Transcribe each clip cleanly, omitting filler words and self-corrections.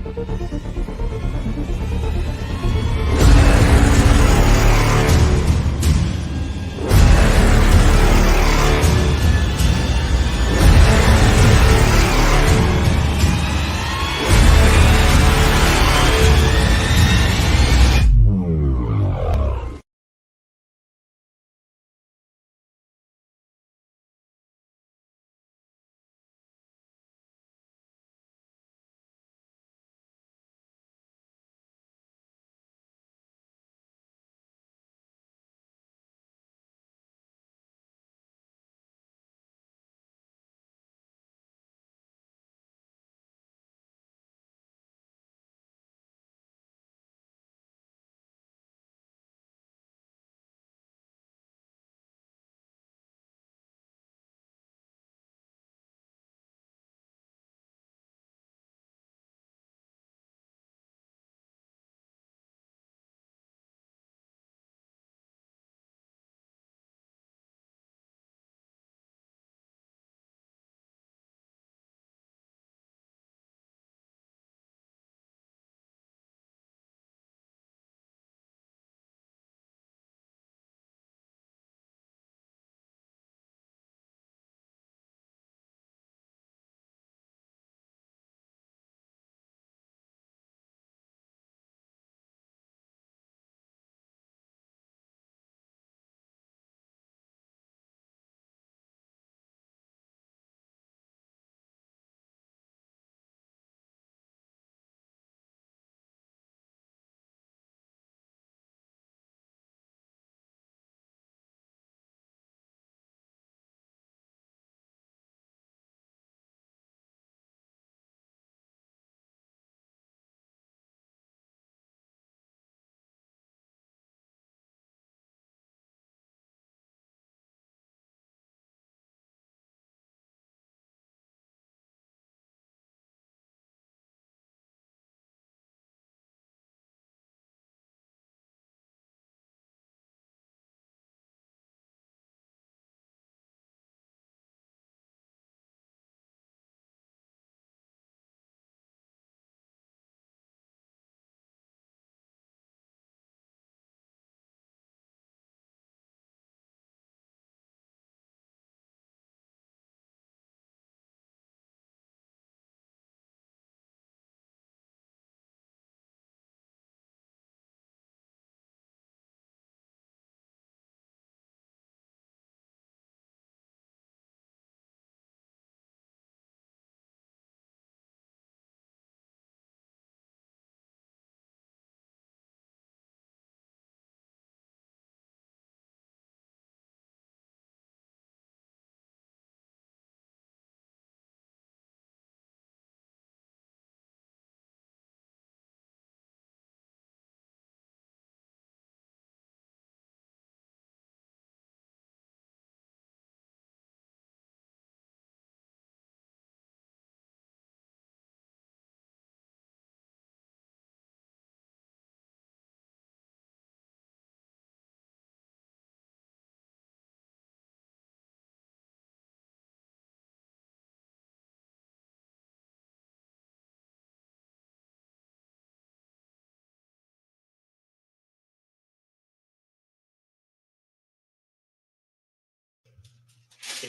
Can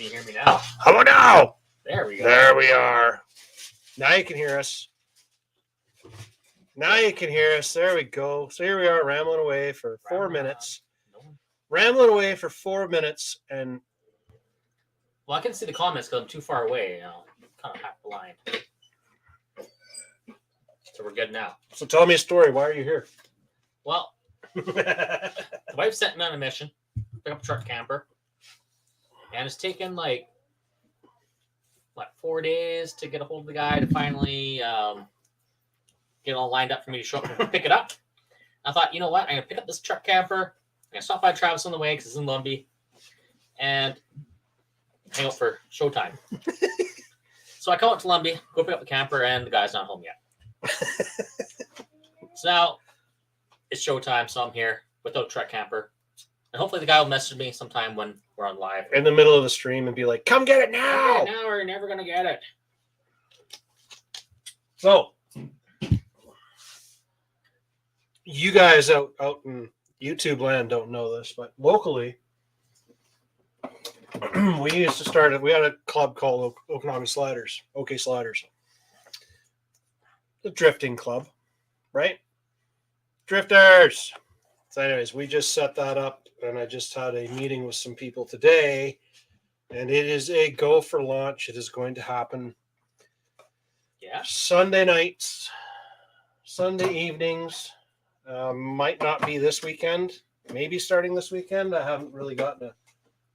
you hear me now? How now? There we go. There we are. Now you can hear us. Now you can hear us. There we go. So here we are rambling away for 4 minutes. Rambling away for 4 minutes. And well, I can see the comments because I'm too far away. You know, I'm kind of half blind. So we're good now. So tell me a story. Why are you here? Well, the wife sent me on a mission. Pick up a truck camper. And it's taken 4 days to get a hold of the guy to finally get all lined up for me to show up and pick it up. I thought, you know what? I'm going to pick up this truck camper. I'm going to stop by Travis on the way because it's in Lumbee. And hang out for showtime. So I come out to Lumbee, go pick up the camper, and the guy's not home yet. So now it's showtime, so I'm here without truck camper. And hopefully the guy will message me sometime when we're on live. In the middle of the stream and be like, come get it now. Now we're never going to get it. So, you guys out in YouTube land don't know this, but locally, we used to start it. We had a club called Okanagan Sliders, OK Sliders, the drifting club, right? Drifters. So, anyways, we just set that up, and I just had a meeting with some people today, and it is a go for launch. It is going to happen. Yeah. Sunday nights, Sunday evenings. Might not be this weekend. Maybe starting this weekend. I haven't really gotten a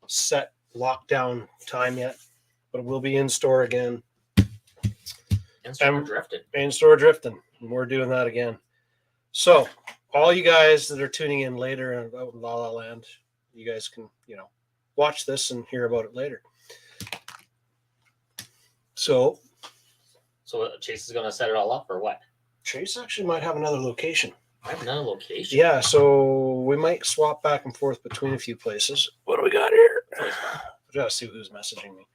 set lockdown time yet, but it will be in store again. In-store drifting. In-store drifting. And we're doing that again. So, all you guys that are tuning in later out in La La Land, you guys can, watch this and hear about it later. So Chase is going to set it all up, or what? Chase actually might have another location. I have another location. Yeah, so we might swap back and forth between a few places. What do we got here? I gotta see who's messaging me.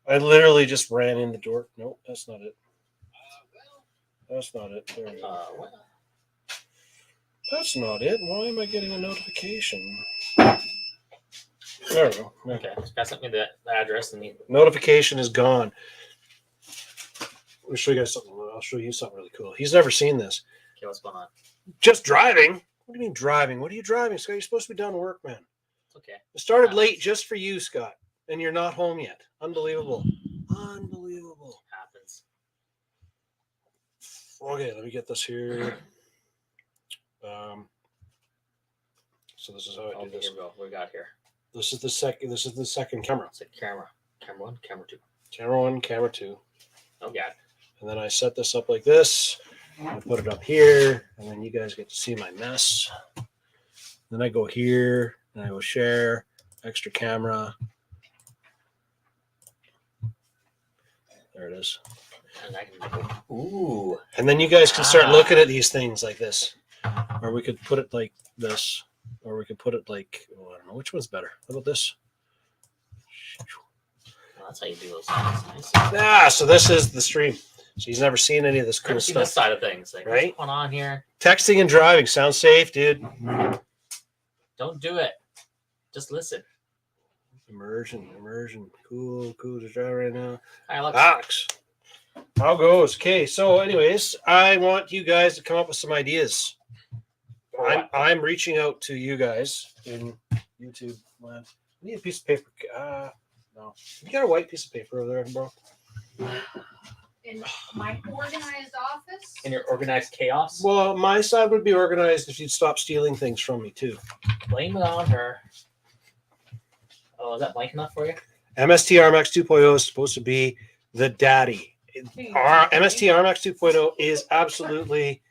I literally just ran in the door. Nope, that's not it. That's not it. There we go. What? That's not it. Why am I getting a notification? There we go. Okay, guys sent me the address and the notification is gone. Let me show you guys something. I'll show you something really cool. He's never seen this. Okay, what's going on? Just driving? What do you mean driving? What are you driving, Scott? You're supposed to be done work, man. It's okay. It started late just for you, Scott, and you're not home yet. Unbelievable. Unbelievable. Happens. Okay, let me get this here. So this is how I do this. Here we go. What we got here? This is the second camera. It's a camera. Camera 1, camera 2. Camera 1, camera 2. Oh, God. And then I set this up like this. I put it up here, and then you guys get to see my mess. Then I go here, and I go share, extra camera. There it is. And I can go, ooh. And then you guys can start looking at these things like this. Or we could put it like this. Or we could put it like, I don't know, which one's better? How about this? Well, that's how you do those things. Nice. So this is the stream. So he's never seen any of this cool stuff. This side of things. Like, right? What's going on here? Texting and driving. Sounds safe, dude. Don't do it. Just listen. Immersion. Cool to drive right now. Hi, Alex. How goes? Okay, so anyways, I want you guys to come up with some ideas. I'm reaching out to you guys in YouTube land. I need a piece of paper. No. You got a white piece of paper over there, bro? In my organized office? In your organized chaos? Well, my side would be organized if you'd stop stealing things from me, too. Blame it on her. Oh, is that blank enough for you? MST RMAX 2.0 is supposed to be the daddy. MST RMAX 2.0 is absolutely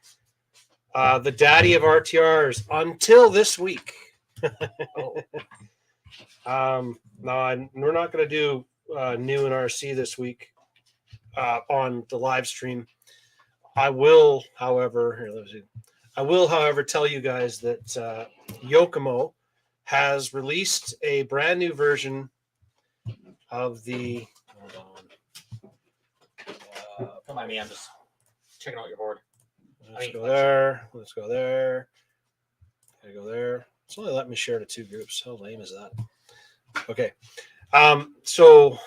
the daddy of RTRs until this week. No, we're not going to do new and RC this week on the live stream. I will, however, tell you guys that Yokomo has released a brand new version of the. Hold on. Don't mind me. I'm just checking out your board. Let's go there. Let's go there. Gotta go there. It's only letting me share to two groups. How lame is that? Okay. So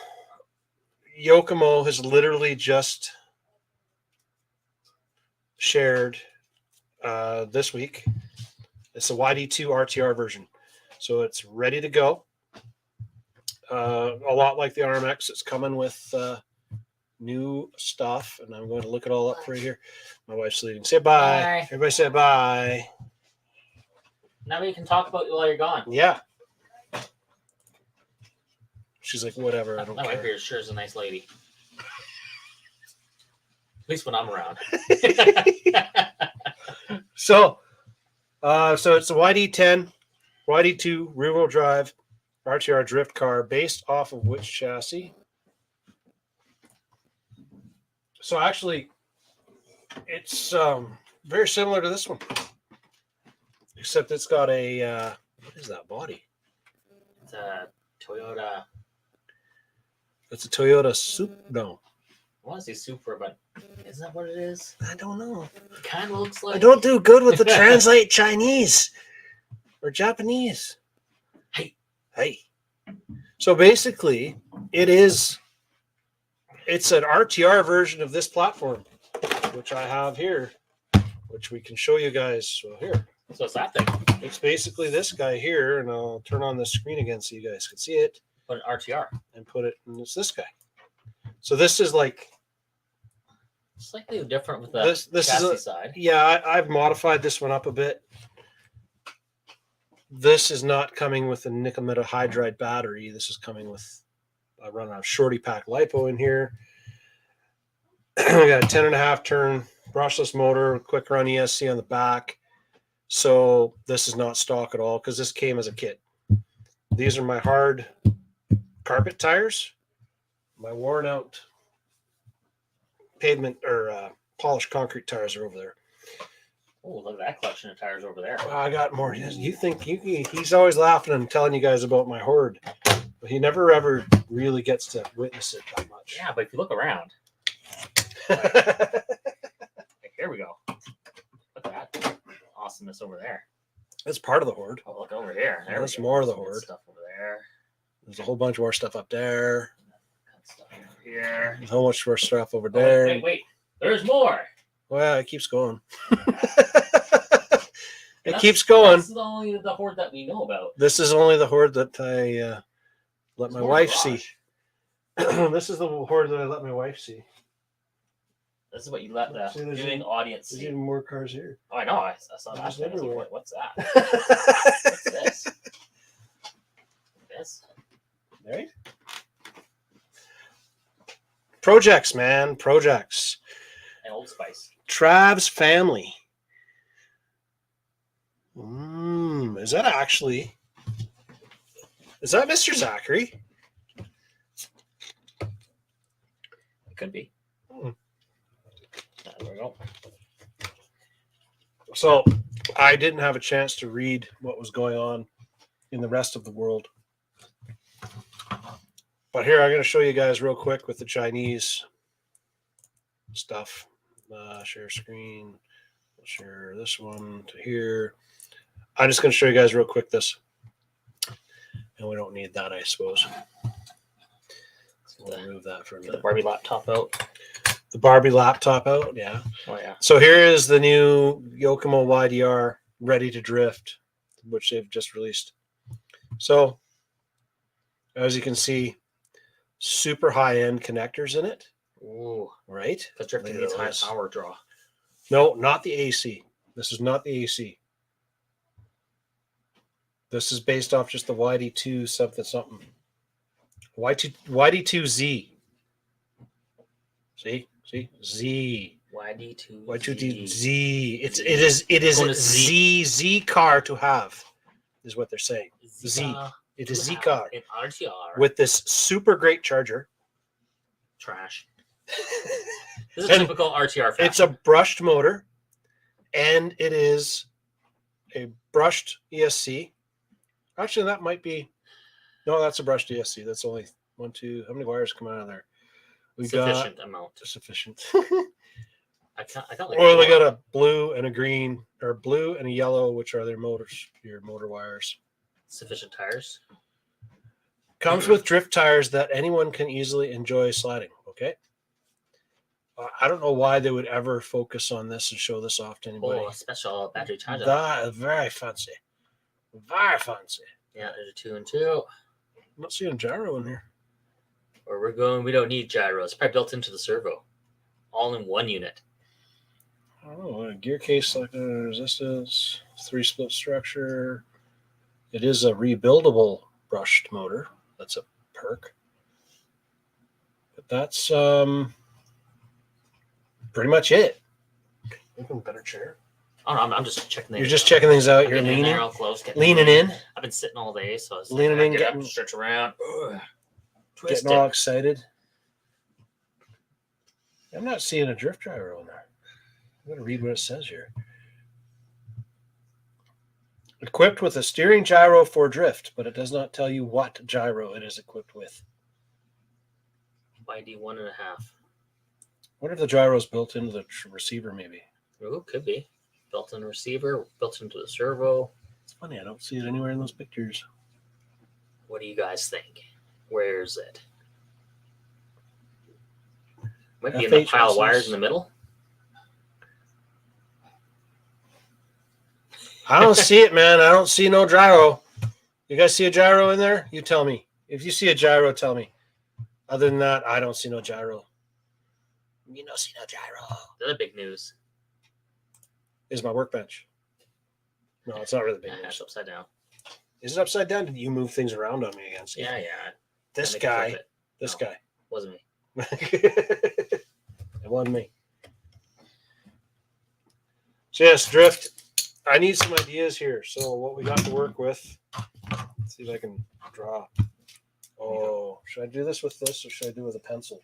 Yokomo has literally just shared this week. It's the YD2 RTR version. So it's ready to go. A lot like the RMX, it's coming with new stuff. And I'm going to look it all up right here. My wife's leaving. Say bye. Bye. Everybody say bye. Now we can talk about you while you're gone. Yeah. She's like, whatever, I don't My care. wife here sure is a nice lady. At least when I'm around. So it's a YD10, YD2 rear-wheel drive RTR drift car based off of which chassis? So actually, it's very similar to this one, except it's got a what is that body? It's a Toyota. It's a Toyota Sup. No, want to say super, but is that what it is? I don't know. It kind of looks like. I don't do good with the translate Chinese or Japanese. Hey. So basically, it's an RTR version of this platform, which I have here, which we can show you guys. So here. So it's that thing. It's basically this guy here, and I'll turn on the screen again so you guys can see it. Put an RTR. And put it, and it's this guy. So this is like slightly different with the this chassis is a, side. Yeah, I've modified this one up a bit. This is not coming with a nickel metal hydride battery. This is coming with, I run a shorty pack lipo in here. We got a 10.5 turn brushless motor, quick run ESC on the back. So this is not stock at all because this came as a kit. These are my hard carpet tires. My worn out pavement or polished concrete tires are over there. Oh, look at that collection of tires over there. I got more. You think he's always laughing and telling you guys about my hoard, but he never ever really gets to witness it that much. Yeah, but if you look around, like, here we go. Look at that awesomeness over there. That's part of the hoard. Oh, look over here. There That's we go. more of the Some good hoard. stuff over there. There's a whole bunch more stuff up there. Good stuff over here. There's a whole bunch more stuff over Oh, there. wait. There's more. Well, it keeps going. And It keeps going. This is only the hoard that we know about. This is only the hoard that I let my There's more wife garage. see. This is the hoard that I let my wife see. This is what you let the See, there's viewing even- audience There's see. even more cars here. Oh, I know. I saw that. There's thing. I was like, everywhere. what's that? What's this? This? Right? Projects, man. Projects. And Old Spice. Trav's family. Is that Mr. Zachary? It could be. There we go. So I didn't have a chance to read what was going on in the rest of the world. But here, I'm going to show you guys real quick with the Chinese stuff. Share screen. I'll share this one to here. I'm just going to show you guys real quick this. And we don't need that, I suppose. We'll remove that for a Get the minute. Barbie laptop out. The Barbie laptop out, yeah. Oh, yeah. So here is the new Yokomo YDR Ready to Drift, which they've just released. So, as you can see, super high-end connectors in it, Ooh. right? Because drifting Look at needs high those. power draw. No, not the AC. This is not the AC. This is based off just the YD2 something. YD2Z. See? Z. YD2. Y2Z. It is Going a to Z. Z car to have, is what they're saying. Z. It is Z car In RTR. with this super great charger. Trash. This is And typical RTR fashion. It's a brushed motor, and it is a brushed ESC. Actually, that might be. No, that's a brushed ESC. That's only 1, 2. How many wires come out of there? We sufficient amount. got sufficient. I got like Or they four. got a blue and a green, or blue and a yellow, which are their motors, your motor wires. Sufficient tires. Comes with drift tires that anyone can easily enjoy sliding. Okay. I don't know why they would ever focus on this and show this off to anybody. Oh, a special battery charger. That is very fancy. Very fancy. Yeah, there's a 2 and 2. I'm not seeing a gyro in here. Where we're going, we don't need gyros. Probably built into the servo. All in one unit. I don't know. A gear case like resistance, 3-split structure. It is a rebuildable brushed motor. That's a perk. But that's pretty much it. Even better chair. Oh, no, I'm just checking things You're just out. checking things out. I'm You're getting in leaning, there all close, leaning in, I've been sitting all day, so I was Leaning like, in, get up, getting- stretch around. Ugh. Twist getting all it. excited. I'm not seeing a drift gyro in there. I'm going to read what it says here. Equipped with a steering gyro for drift, but it does not tell you what gyro it is equipped with. YD 1.5. What if the gyro's built into the receiver? Maybe. Ooh, could be. Built-in receiver, built into the servo. It's funny. I don't see it anywhere in those pictures. What do you guys think? Where is it? Might be in the pile of wires in the middle. I don't see it, man. I don't see no gyro. You guys see a gyro in there? You tell me. If you see a gyro, tell me. Other than that, I don't see no gyro. You don't see no gyro. The other big news. Is my workbench. No, it's not really big It's news. upside down. Is it upside down? Did you move things around on me again? See? Yeah. This Make it guy. flip it. This No. guy. Wasn't me. It wasn't me. So yes, drift. I need some ideas here. So what we got to work with. Let's see if I can draw. Oh, should I do this with this or should I do it with a pencil?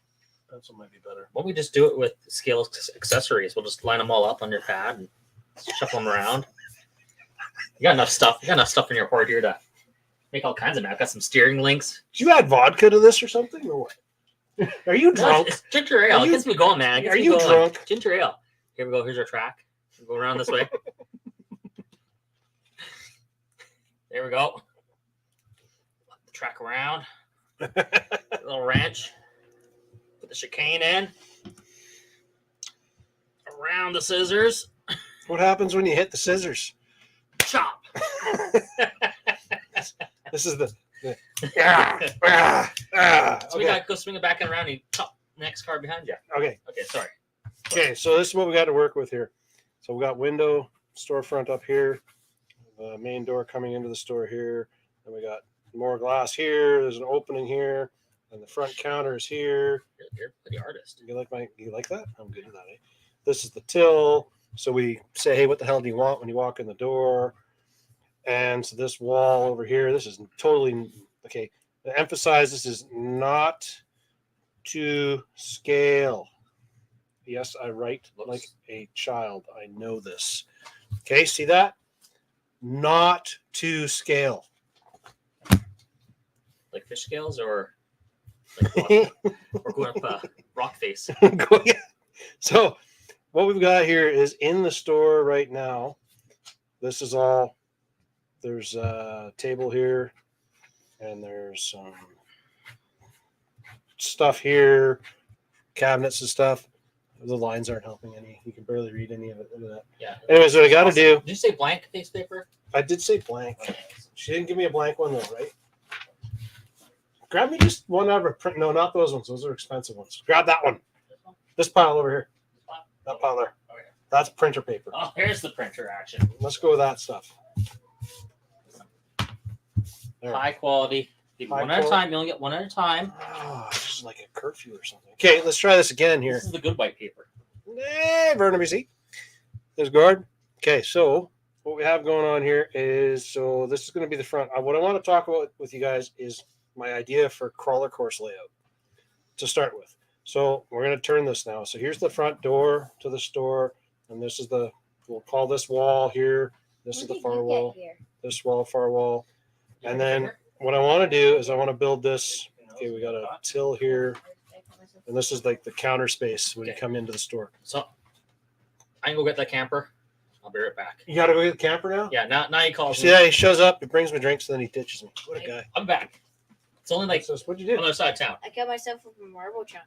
Pencil might be better. Why don't we just do it with scale accessories? We'll just line them all up on your pad and shuffle them around. You got enough stuff. You got enough stuff in your hoard here to make all kinds of. I've got some steering links. Did you add vodka to this or something or what? Are you drunk? It's ginger ale. It gets me going, man. It gets Are me you going. drunk? Ginger ale. Here we go. Here's our track. We'll go around this way. There we go. The track around. A little wrench. Put the chicane in. Around the scissors. What happens when you hit the scissors? Chop. This is the So we okay. gotta go swing it back and around and you chop the next car behind you. Okay. Okay, sorry. Okay, so this is what we got to work with here. So we got window, storefront up here, the main door coming into the store here, and we got more glass here. There's an opening here, and the front counter is here. You're the artist. You like that? I'm good with that. Eh? This is the till. So we say, hey, what the hell do you want when you walk in the door? And so this wall over here, this is totally okay. To emphasize, this is not to scale. Yes, I write like a child. I know this. Okay, see that? Not to scale. Like fish scales or like or going up rock face. So what we've got here is in the store right now. This is all. There's a table here, and there's some stuff here, cabinets and stuff. The lines aren't helping any. You can barely read any of it. Look at that. Yeah. Anyways, what I got to do. Did you say blank piece of paper? I did say blank. She didn't give me a blank one though, right? Grab me just one ever print. No, not those ones. Those are expensive ones. Grab that one. This pile over here. That pile there. Okay. That's printer paper. Oh, here's the printer action. Let's go with that stuff. There. High quality. High One at a quality. time. You only get one at a time. Oh, this is like a curfew or something. Okay, let's try this again here. This is the good white paper. Burnaby, see? There's guard. Okay, so what we have going on here is, so this is going to be the front. What I want to talk about with you guys is my idea for crawler course layout to start with. So we're going to turn this now. So here's the front door to the store, and this is we'll call this wall here. This is the far wall. This wall, far wall. And then what I want to do is I want to build this. Okay, we got a till here, and this is like the counter space when you come into the store. So I can go get that camper. I'll be right back. You got to go get the camper now? Yeah, now he calls See me. that? He shows up, he brings me drinks, and then he ditches me. What a guy. I'm back. It's only like What'd you on do? the other side of town. I got myself a marble chunk.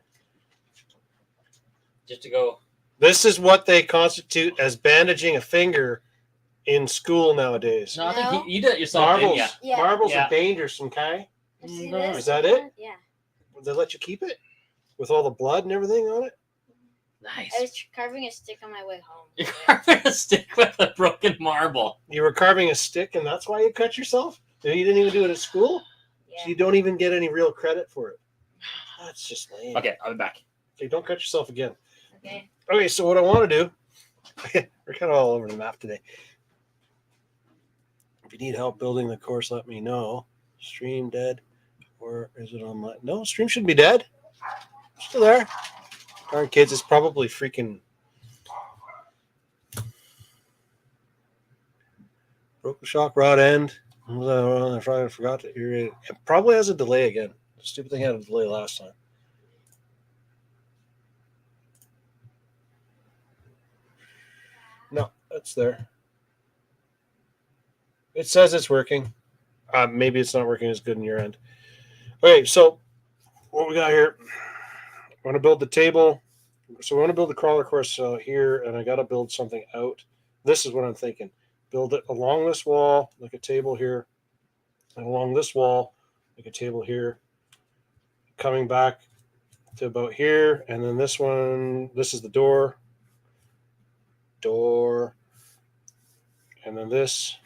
Just to go. This is what they constitute as bandaging a finger in school nowadays. No, I No. think you did it yourself. Marbles. Didn't Yeah. Marbles Yeah. are dangerous, okay? See No. this? Is that it? Yeah. Would they let you keep it? With all the blood and everything on it? you? Nice. I was carving a stick on my way home. You're carving a stick with a broken marble. You were carving a stick and that's why you cut yourself? You didn't even do it at school? Yeah. So you don't even get any real credit for it. That's just lame. Okay, I'll be back. Okay, don't cut yourself again. Okay. Okay, so what I want to do, we're kind of all over the map today. If you need help building the course, let me know. Stream dead, or is it online? No, stream shouldn't be dead. Still there. All right, kids, it's probably freaking broke the shock rod end. I forgot to irrigate it. It probably has a delay again. The stupid thing had a delay last time. that's there. It says it's working. Maybe it's not working as good in your end. Okay, so what we got here, I want to build the table. So we want to build the crawler course here, and I got to build something out. This is what I'm thinking. Build it along this wall, like a table here, and along this wall, like a table here, coming back to about here, and then this one, this is the door, and then this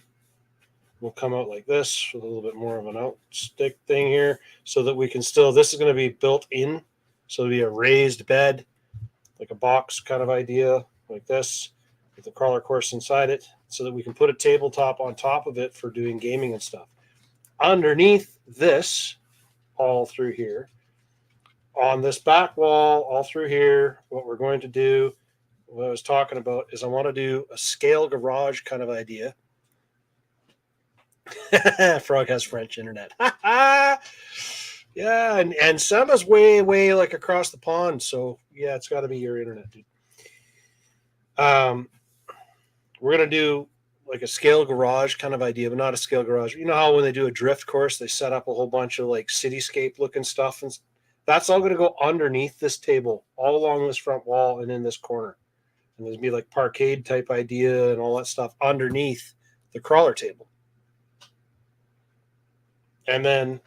will come out like this with a little bit more of an out stick thing here, so that we can still, this is going to be built in, so it'll be a raised bed, like a box kind of idea, like this, with the crawler course inside it, so that we can put a tabletop on top of it for doing gaming and stuff. Underneath this, all through here, on this back wall, all through here, what we're going to do, what I was talking about, is I want to do a scale garage kind of idea. Frog has French internet. Yeah, and Sama's way like across the pond, so yeah, it's got to be your internet, dude. We're gonna do like a scale garage kind of idea, but not a scale garage. You know how when they do a drift course, they set up a whole bunch of like cityscape looking stuff, and that's all gonna go underneath this table, all along this front wall and in this corner. And there's be like parkade type idea and all that stuff underneath the crawler table. And then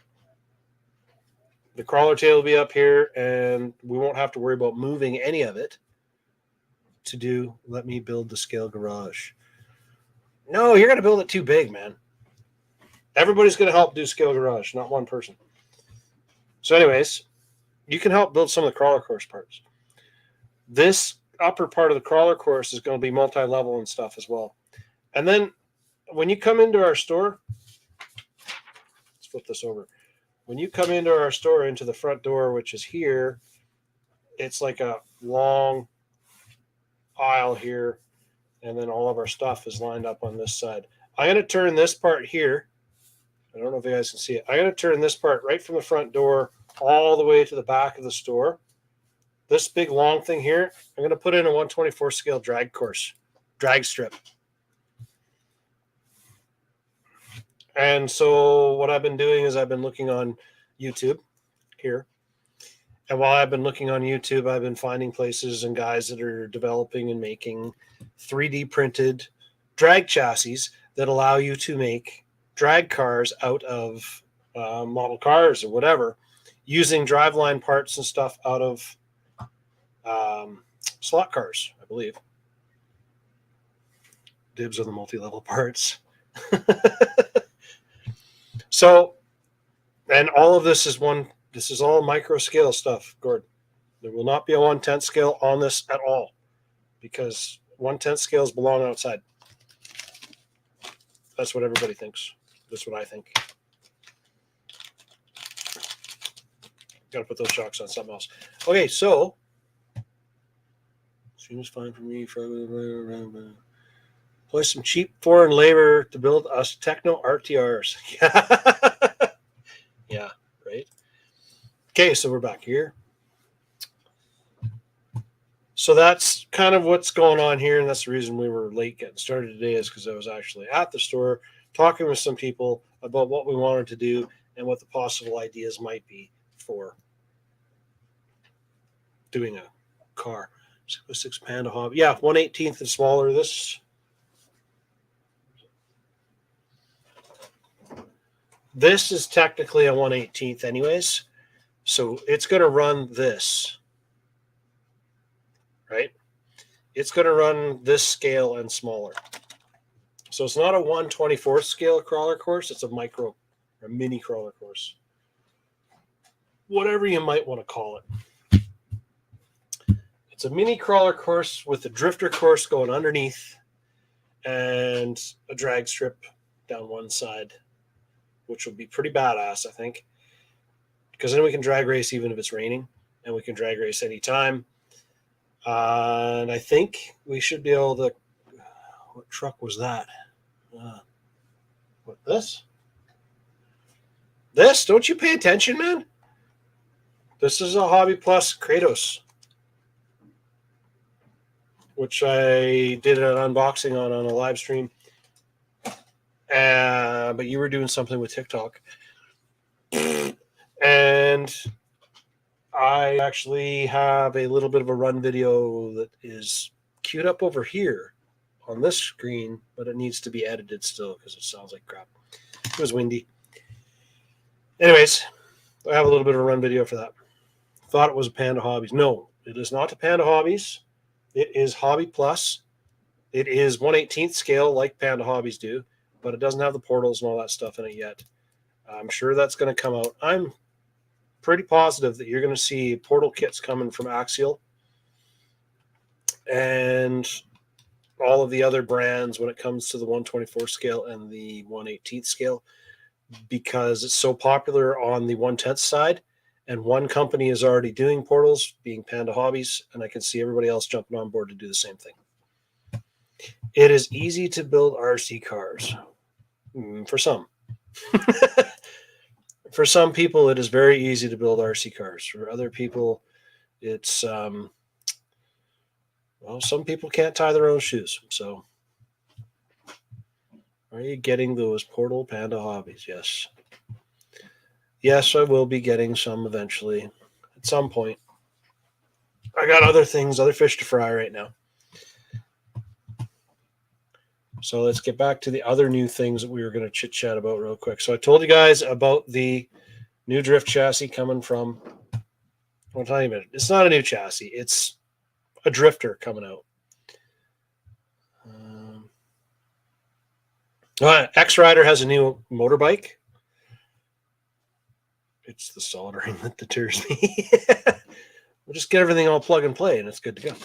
the crawler table will be up here, and we won't have to worry about moving any of it to do, let me build the scale garage. No, you're going to build it too big, man. Everybody's going to help do scale garage, not one person. So anyways, you can help build some of the crawler course parts. This upper part of the crawler course is going to be multi-level and stuff as well. And then when you come into our store, let's flip this over. When you come into our store, into the front door, which is here, it's like a long aisle here, and then all of our stuff is lined up on this side. I'm going to turn this part here. I don't know if you guys can see it. I'm going to turn this part right from the front door all the way to the back of the store. This big long thing here, I'm going to put in a 124 scale drag strip. And so what I've been doing is I've been looking on YouTube here. And while I've been looking on YouTube, I've been finding places and guys that are developing and making 3D printed drag chassis that allow you to make drag cars out of model cars or whatever, using driveline parts and stuff out of slot cars, I believe. Dibs on the multi-level parts. So, and all of this is this is all micro scale stuff, Gord. There will not be a 1/10 scale on this at all, because 1/10 scales belong outside. That's what everybody thinks. That's what I think. Got to put those shocks on something else. Okay, so seems fine for me. Employ some cheap foreign labor to build us techno RTRs. Yeah, right. Okay, so we're back here. So that's kind of what's going on here, and that's the reason we were late getting started today, is because I was actually at the store talking with some people about what we wanted to do and what the possible ideas might be for doing a car. 6 Panda Hobby. Yeah, 1/18 and smaller. This is technically a 1/18 anyways. So it's going to run this, right? It's going to run this scale and smaller. So it's not a 1/24 scale crawler course. It's a mini crawler course. Whatever you might want to call it. It's a mini crawler course with a drifter course going underneath and a drag strip down one side, which will be pretty badass, I think. Because then we can drag race even if it's raining, and we can drag race anytime. And I think we should be able to. What truck was that? What, this? This? Don't you pay attention, man? This is a Hobby Plus Kratos. which I did an unboxing on a live stream. But you were doing something with TikTok. And I actually have a little bit of a run video that is queued up over here on this screen, but it needs to be edited still because it sounds like crap. It was windy. Anyways, I have a little bit of a run video for that. Thought it was a Panda Hobbies. No, it is not a Panda Hobbies. It is Hobby Plus. It is 1/18th scale like Panda Hobbies do, but it doesn't have the portals and all that stuff in it yet. I'm sure that's going to come out. I'm pretty positive that you're going to see portal kits coming from Axial and all of the other brands when it comes to the 1/24 scale and the 1/18th scale, because it's so popular on the 1/10th side. And one company is already doing portals, being Panda Hobbies, and I can see everybody else jumping on board to do the same thing. It is easy to build RC cars. For some. For some people, it is very easy to build RC cars. For other people, it's, well, some people can't tie their own shoes. So, are you getting those portal Panda Hobbies? Yes. Yes, I will be getting some eventually at some point. I got other things, other fish to fry right now. So let's get back to the other new things that we were going to chit chat about real quick. So I told you guys about the new drift chassis coming from, I'll tell you a minute. It's not a new chassis. It's a drifter coming out. X-Rider has a new motorbike. It's the soldering that deters me. We'll just get everything all plug and play and it's good to go.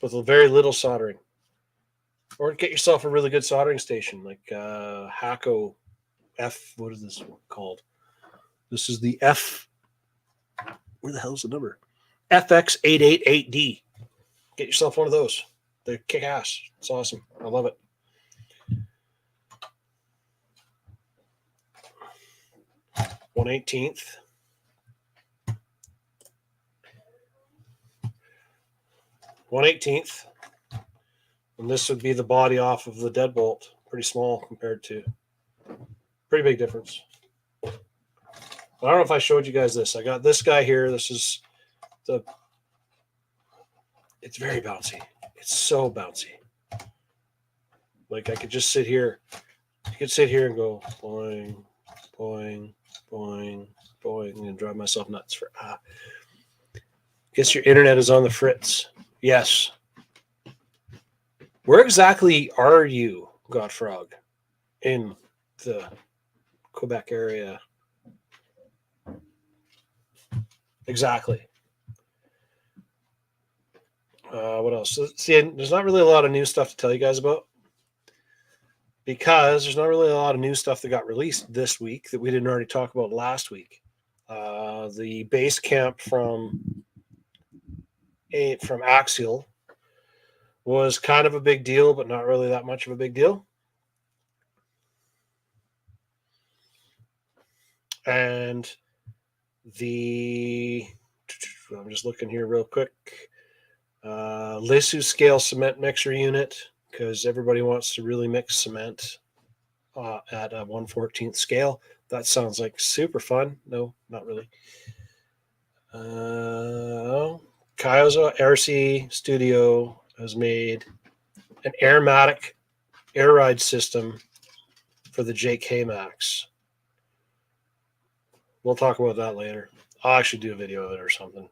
With very little soldering. Or get yourself a really good soldering station like Hacko F. What is this called? This is the F. Where the hell is the number? FX888D. Get yourself one of those. They're kick ass. It's awesome. I love it. $1/18. $1/18. And this would be the body off of the deadbolt. Pretty small compared to, pretty big difference. I don't know if I showed you guys this. I got this guy here. This is it's very bouncy. It's so bouncy. Like I could just sit here. I could sit here and go boing, boing, boing, boing, and drive myself nuts for Guess your internet is on the fritz. Yes. Where exactly are you, Godfrog, in the Quebec area? Exactly. What else? See, there's not really a lot of new stuff to tell you guys about because there's not really a lot of new stuff that got released this week that we didn't already talk about last week. The base camp from Axial was kind of a big deal, but not really that much of a big deal. And I'm just looking here real quick. Lisu scale cement mixer unit, because everybody wants to really mix cement at a 1/14th scale. That sounds like super fun. No, not really. Carson Rc Studio has made an Aromatic air ride system for the JK Max. We'll talk about that later. I'll actually do a video of it or something.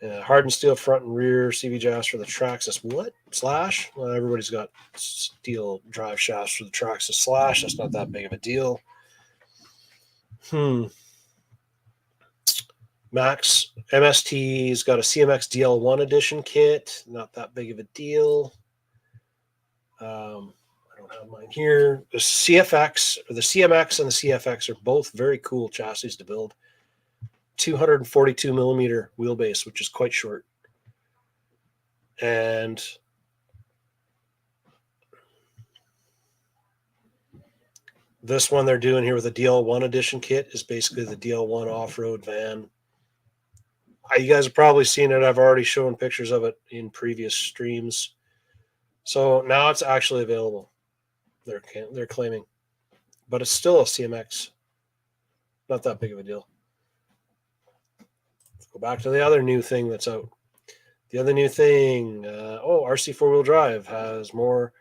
Hardened steel front and rear CV shafts for the Traxxas. What? Slash? Well, everybody's got steel drive shafts for the Traxxas Slash. That's not that big of a deal. Max MST's got a CMX DL1 edition kit. Not that big of a deal. I don't have mine here. The CFX, or the CMX and the CFX are both very cool chassis to build. 242 millimeter wheelbase, which is quite short. And this one they're doing here with a DL1 edition kit is basically the DL1 off-road van. You guys have probably seen it. I've already shown pictures of it in previous streams. So now it's actually available. They're claiming, but it's still a CMX. Not that big of a deal. Let's go back to the other new thing that's out. The other new thing, RC four-wheel drive has more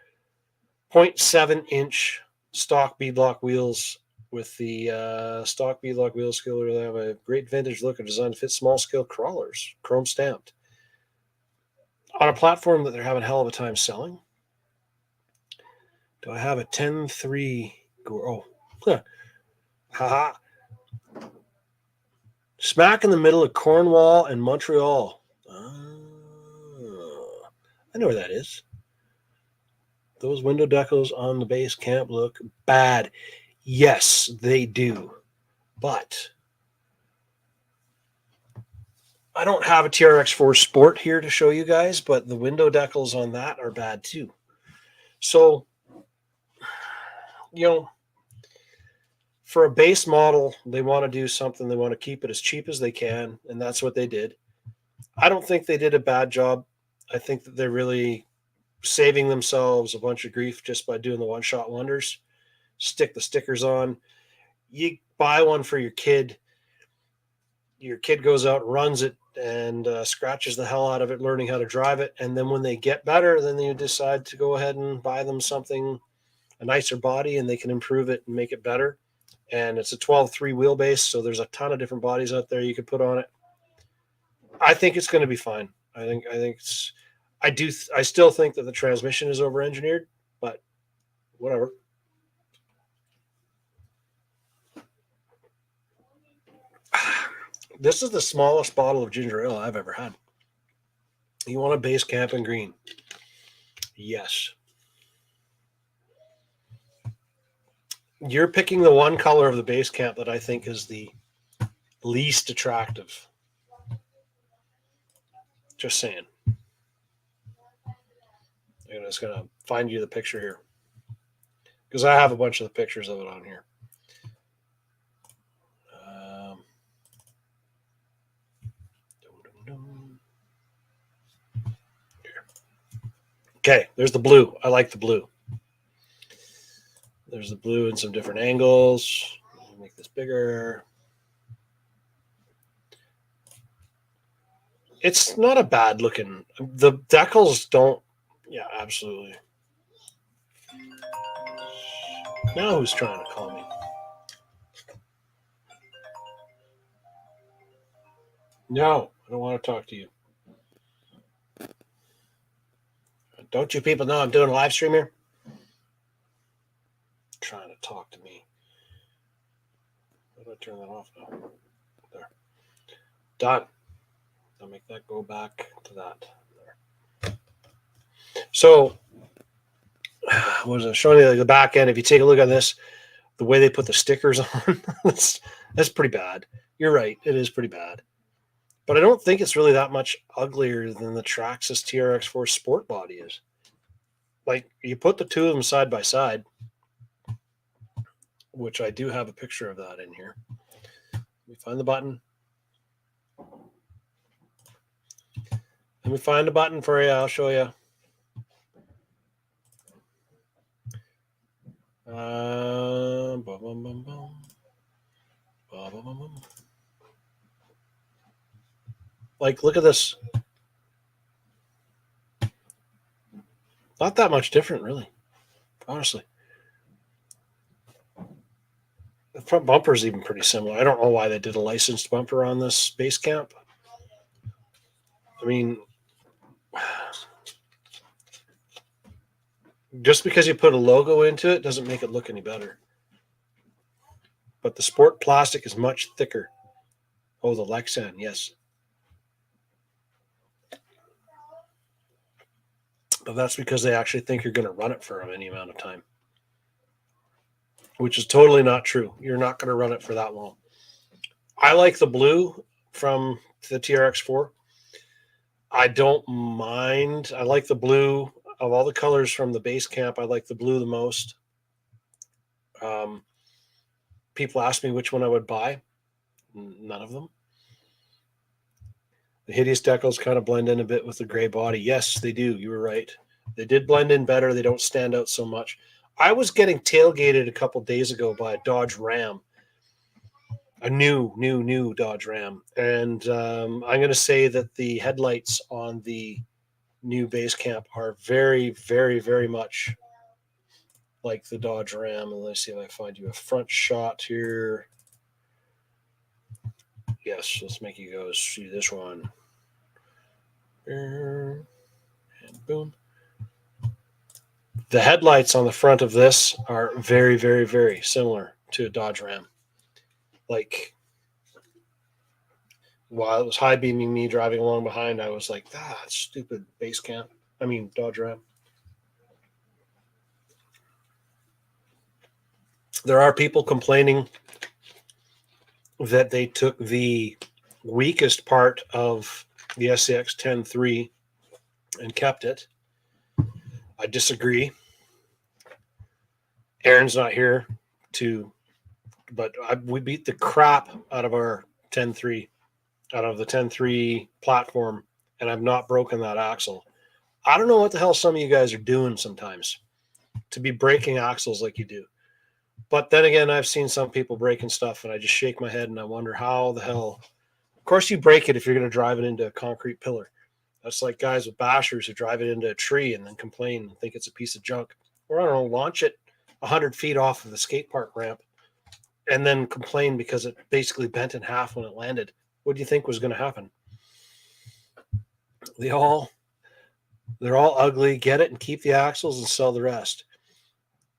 0.7-inch stock beadlock wheels. With the stock beadlock wheel skill, they have a great vintage look and designed to fit small-scale crawlers, chrome stamped. On a platform that they're having a hell of a time selling. Do I have a 10.3? Oh, haha. Smack in the middle of Cornwall and Montreal. I know where that is. Those window decals on the base camp look bad. Yes, they do. But I don't have a TRX4 Sport here to show you guys, but the window decals on that are bad too. So, for a base model, they want to do something. They want to keep it as cheap as they can, and that's what they did. I don't think they did a bad job. I think that they're really saving themselves a bunch of grief just by doing the one-shot wonders. Stick the stickers on. You buy one for your kid. Your kid goes out and runs it and scratches the hell out of it, learning how to drive it. And then when they get better, then you decide to go ahead and buy them something, a nicer body, and they can improve it and make it better. And it's a 12.3 wheelbase, so there's a ton of different bodies out there you could put on it. I think it's going to be fine. I still think that the transmission is over-engineered, but whatever. This is the smallest bottle of ginger ale I've ever had. You want a base camp in green? Yes. You're picking the one color of the base camp that I think is the least attractive. Just saying. I'm just going to find you the picture here, because I have a bunch of the pictures of it on here. Okay, there's the blue. I like the blue. There's the blue in some different angles. I'll make this bigger. It's not a bad looking. The decals don't. Yeah, absolutely. Now who's trying to call me? No, I don't want to talk to you. Don't you people know I'm doing a live stream here? Trying to talk to me. How do I turn that off now? There. Done. I'll make that go back to that. There. So, what was I showing you? Like the back end. If you take a look at this, the way they put the stickers on, that's pretty bad. You're right. It is pretty bad. But I don't think it's really that much uglier than the Traxxas TRX4 Sport body is. Like, you put the two of them side by side, which I do have a picture of that in here. Let me find the button. Let me find the button for you. I'll show you. Like, look at this. Not that much different, really. Honestly. The front bumper is even pretty similar. I don't know why they did a licensed bumper on this base camp. I mean, just because you put a logo into it doesn't make it look any better. But the Sport plastic is much thicker. Oh, the Lexan, yes. But that's because they actually think you're going to run it for any amount of time, which is totally not true. You're not going to run it for that long. I like the blue from the TRX4. I don't mind. I like the blue. Of all the colors from the base camp, I like the blue the most. People ask me which one I would buy. None of them. The hideous decals kind of blend in a bit with the gray body. Yes, they do. You were right. They did blend in better. They don't stand out so much. I was getting tailgated a couple days ago by a Dodge Ram, a new Dodge Ram. And I'm going to say that the headlights on the new base camp are very, very, very much like the Dodge Ram. And let's see if I find you a front shot here. Yes, let's make you go see this one. And boom. The headlights on the front of this are very, very, very similar to a Dodge Ram. Like, while it was high beaming me driving along behind, I was like, stupid base camp. I mean, Dodge Ram. There are people complaining that they took the weakest part of the SCX 10.3 and kept it. I disagree. Aaron's not here but we beat the crap out of our 10.3, out of the 10.3 platform, and I've not broken that axle. I don't know what the hell some of you guys are doing sometimes to be breaking axles like you do. But then again, I've seen some people breaking stuff, and I just shake my head and I wonder how the hell. Of course, you break it if you're going to drive it into a concrete pillar. That's like guys with bashers who drive it into a tree and then complain and think it's a piece of junk. Or I don't know, launch it 100 feet off of the skate park ramp and then complain because it basically bent in half when it landed. What do you think was going to happen? They're all ugly. Get it and keep the axles and sell the rest.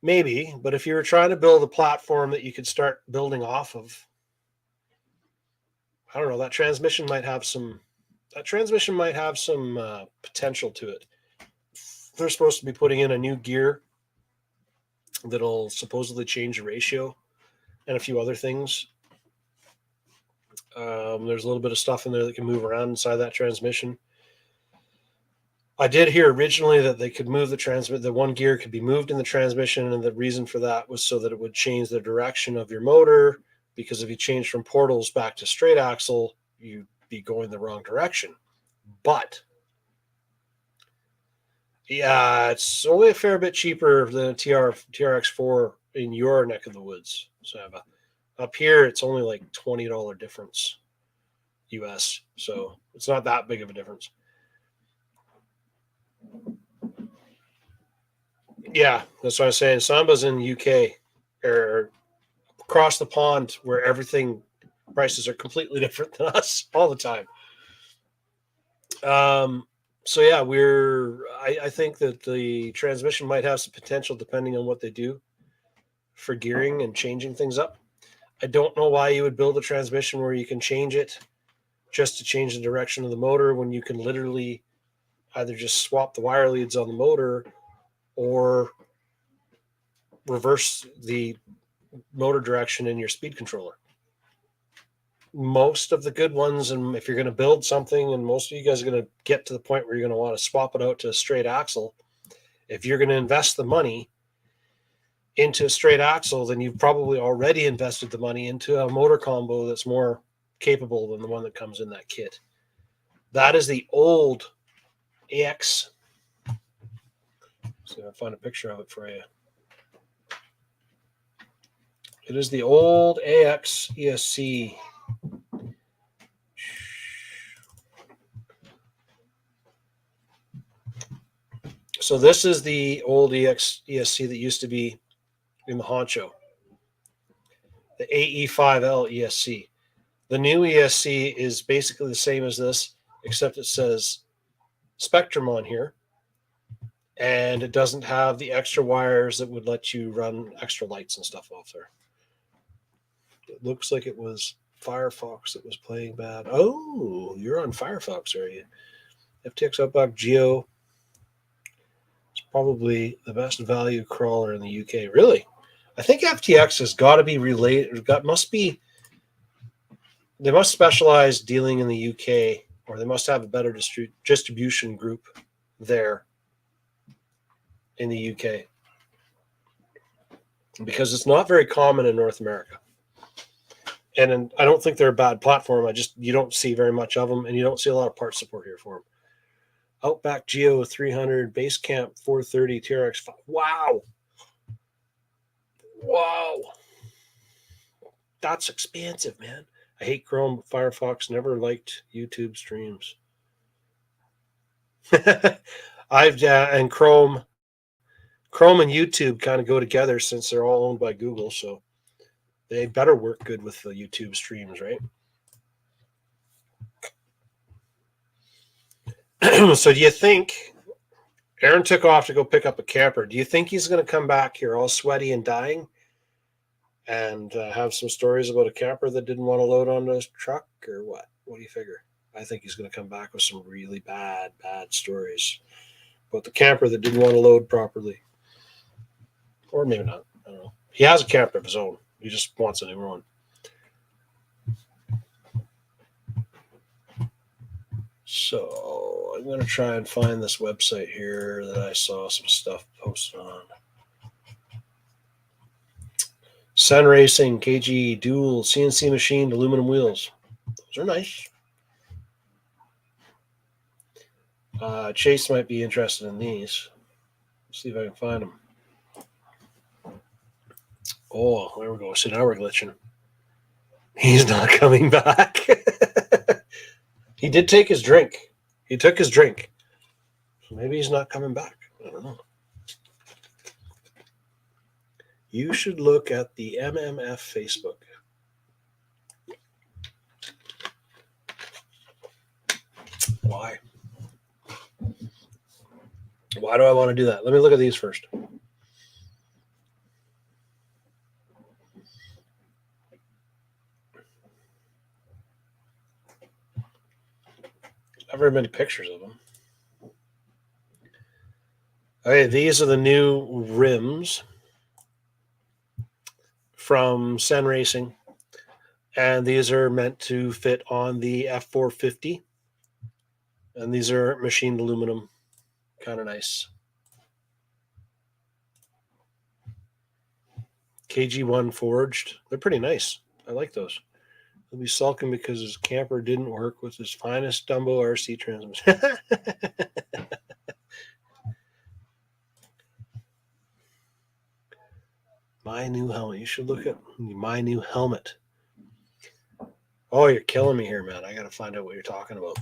Maybe, but if you were trying to build a platform that you could start building off of, I don't know, that transmission might have some potential to it. They're supposed to be putting in a new gear that'll supposedly change the ratio and a few other things. There's a little bit of stuff in there that can move around inside that transmission. I did hear originally that they could move the one gear could be moved in the transmission, and the reason for that was so that it would change the direction of your motor, because if you change from portals back to straight axle, you'd be going the wrong direction. But yeah, it's only a fair bit cheaper than a TRX4 in your neck of the woods, Saba. Up here, it's only like $20 difference US, so it's not that big of a difference. Yeah, that's what I'm saying. Samba's in the UK, or across the pond, where everything prices are completely different than us all the time. So yeah, I think that the transmission might have some potential depending on what they do for gearing and changing things up. I don't know why you would build a transmission where you can change it just to change the direction of the motor when you can literally either just swap the wire leads on the motor or reverse the motor direction in your speed controller. Most of the good ones, and if you're going to build something, and most of you guys are going to get to the point where you're going to want to swap it out to a straight axle, if you're going to invest the money into a straight axle, then you've probably already invested the money into a motor combo that's more capable than the one that comes in that kit. That is the old AX. So I'll find a picture of it for you. It is the old AX ESC. So this is the old EX ESC that used to be in the honcho, the AE5L ESC. The new ESC is basically the same as this, except it says Spectrum on here, and it doesn't have the extra wires that would let you run extra lights and stuff off there. It looks like it was Firefox that was playing bad. Oh, you're on Firefox, are you? FTX Outback Geo. It's probably the best value crawler in the UK. Really? I think FTX has got to be related. They must specialize dealing in the UK, or they must have a better distribution group there in the UK, because it's not very common in North America. And I don't think they're a bad platform. You don't see very much of them, and you don't see a lot of part support here for them. Outback Geo 300, Basecamp 430, TRX 5. Wow. Wow. That's expensive, man. I hate Chrome, but Firefox never liked YouTube streams. And Chrome and YouTube kind of go together since they're all owned by Google, so they better work good with the YouTube streams, right? So do you think Aaron took off to go pick up a camper? Do you think he's going to come back here all sweaty and dying and have some stories about a camper that didn't want to load onto his truck, or what? What do you figure? I think he's going to come back with some really bad stories about the camper that didn't want to load properly. Or maybe not. I don't know. He has a camper of his own. He just wants a new one. So I'm going to try and find this website here that I saw some stuff posted on. Sun Racing, KG, dual, CNC machined, aluminum wheels. Those are nice. Chase might be interested in these. Let's see if I can find them. Oh, there we go. So now we're glitching. He's not coming back. He did take his drink. He took his drink. So maybe he's not coming back. I don't know. You should look at the MMF Facebook. Why? Why do I want to do that? Let me look at these first. Not very many pictures of them. Okay, these are the new rims from Sun Racing, and these are meant to fit on the F450, and these are machined aluminum, kind of nice. KG1 forged. They're pretty nice. I like those. He'll be sulking because his camper didn't work with his finest Dumbo RC transmission. My new helmet. You should look at my new helmet. Oh, you're killing me here, man. I got to find out what you're talking about.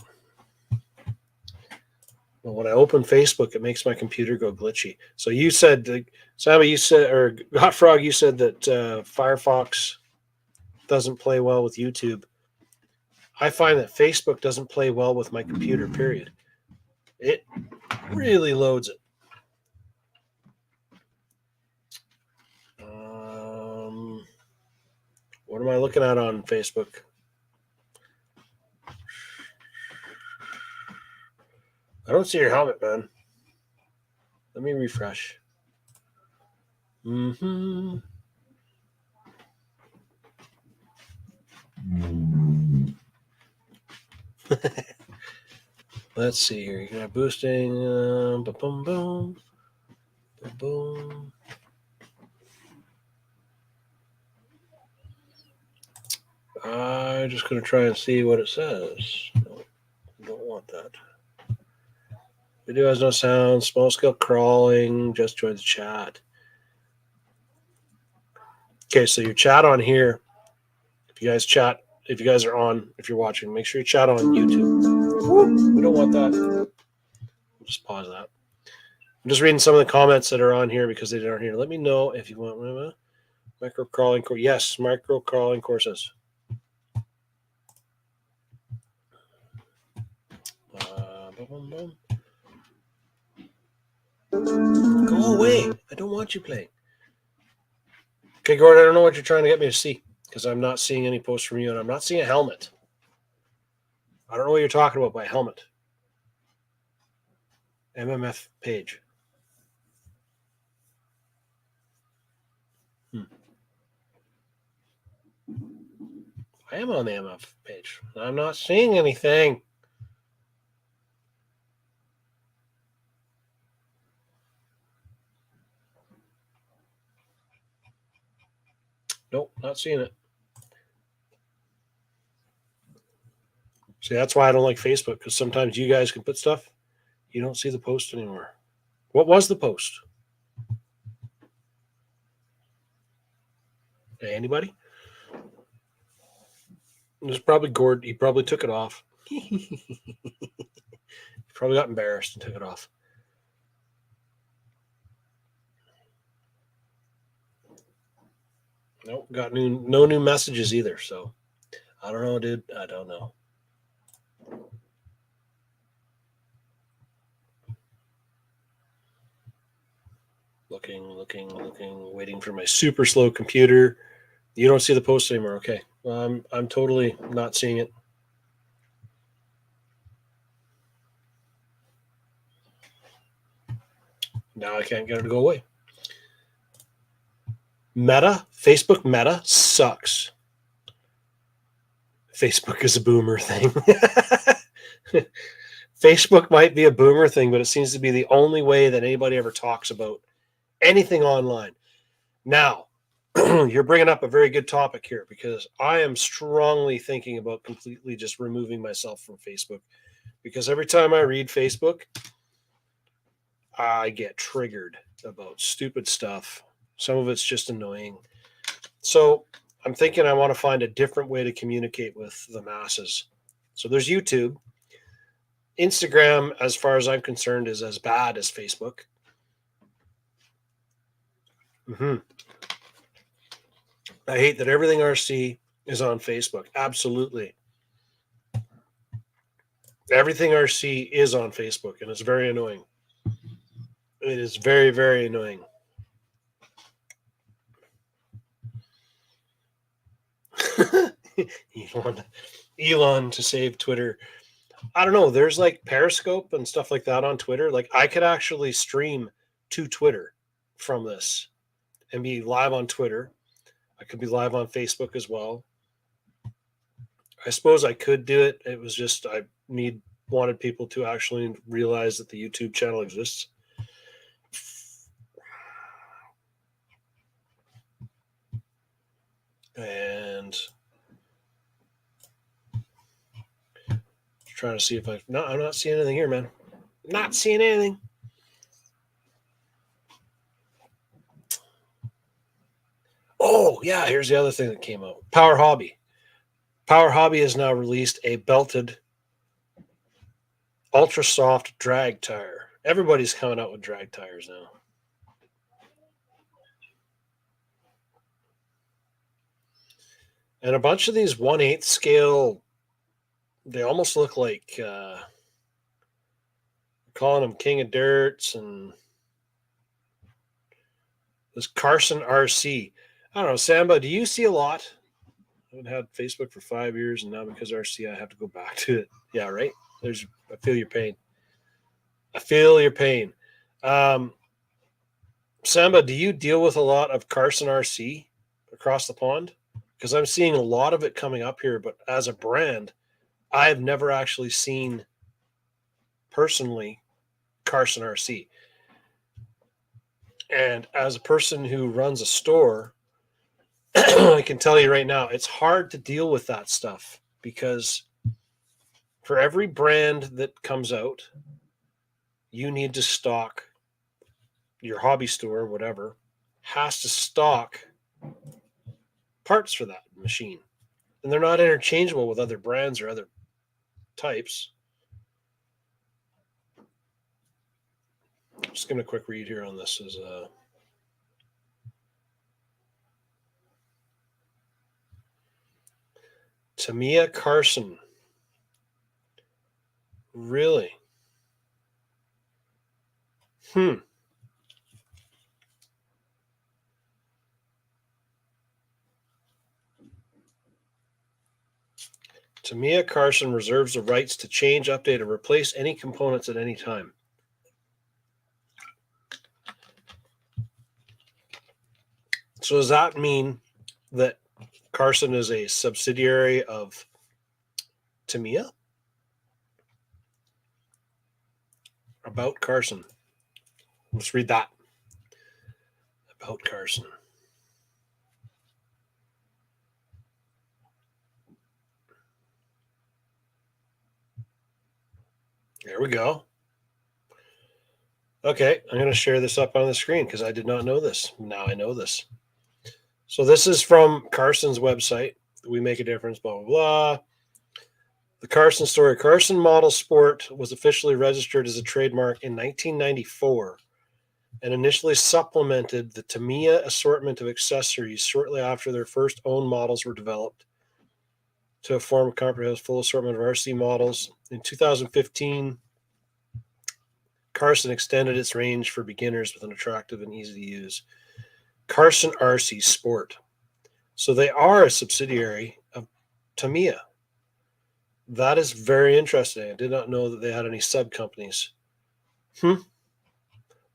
Well, when I open Facebook, it makes my computer go glitchy. So you said, Sammy, you said, or Hot Frog, you said that Firefox doesn't play well with YouTube. I find that Facebook doesn't play well with my computer, period. It really loads it. What am I looking at on Facebook? I don't see your helmet, man. Let me refresh. Let's see here. You can have boosting. Boom, boom, boom. Boom, boom. I'm just going to try and see what it says. No, I don't want that. Video has no sound. Small scale crawling. Just join the chat. Okay, so your chat on here. If you guys chat, if you guys are on, if you're watching, make sure you chat on YouTube. We don't want that. We'll just pause that. I'm just reading some of the comments that are on here because they aren't here. Let me know if you want micro crawling course. Yes, micro crawling courses. Go away. I don't want you playing. Okay, Gordon, I don't know what you're trying to get me to see because I'm not seeing any posts from you, and I'm not seeing a helmet. I don't know what you're talking about by helmet. MMF page. I am on the MF page. I'm not seeing anything. Nope, not seeing it. See, that's why I don't like Facebook, because sometimes you guys can put stuff, you don't see the post anymore. What was the post? Anybody? It was probably Gord. He probably took it off. He probably got embarrassed and took it off. Nope, got no new messages either. So I don't know, dude. I don't know. Looking, waiting for my super slow computer. You don't see the post anymore. Okay. I'm totally not seeing it. Now I can't get it to go away. Facebook Meta sucks. Facebook is a boomer thing. Facebook might be a boomer thing, but it seems to be the only way that anybody ever talks about anything online. Now, you're bringing up a very good topic here, because I am strongly thinking about completely just removing myself from Facebook, because every time I read Facebook, I get triggered about stupid stuff. Some of it's just annoying. So I'm thinking I want to find a different way to communicate with the masses. So there's YouTube. Instagram, as far as I'm concerned, is as bad as Facebook. I hate that everything RC is on Facebook. Absolutely. Everything RC is on Facebook, and it's very annoying. It is very, very annoying. Elon to save Twitter. I don't know. There's like Periscope and stuff like that on Twitter. Like, I could actually stream to Twitter from this and be live on Twitter. I could be live on Facebook as well. I suppose I could do it. It was just I wanted people to actually realize that the YouTube channel exists. And trying to see if I'm not seeing anything here, man. Not seeing anything. Oh, yeah, here's the other thing that came out. Power Hobby. Power Hobby has now released a belted ultra soft drag tire. Everybody's coming out with drag tires now. And a bunch of these 1/8 scale, they almost look like calling them King of Dirts, and this Carson Rc. I don't know, Samba, do you see a lot? I haven't had Facebook for 5 years, and now because RC, I have to go back to it. Yeah, right? I feel your pain. I feel your pain. Samba, do you deal with a lot of Carson RC across the pond? Because I'm seeing a lot of it coming up here, but as a brand, I've never actually seen personally Carson RC. And as a person who runs a store, I can tell you right now, it's hard to deal with that stuff, because for every brand that comes out, you need to stock, your hobby store, whatever, has to stock parts for that machine. And they're not interchangeable with other brands or other types. Just giving a quick read here on this. Is Tamia Carson. Really? Tamia Carson reserves the rights to change, update, or replace any components at any time. So does that mean that Carson is a subsidiary of Tamia? About Carson. Let's read that. About Carson. There we go. Okay, I'm going to share this up on the screen because I did not know this. Now I know this. So this is from Carson's website. We make a difference, blah, blah, blah. The Carson story. Carson Model Sport was officially registered as a trademark in 1994 and initially supplemented the Tamiya assortment of accessories shortly after their first own models were developed to form a comprehensive full assortment of RC models. In 2015, Carson extended its range for beginners with an attractive and easy to use Carson Rc Sport. So they are a subsidiary of Tamiya. That is very interesting. I did not know that they had any sub companies. Let's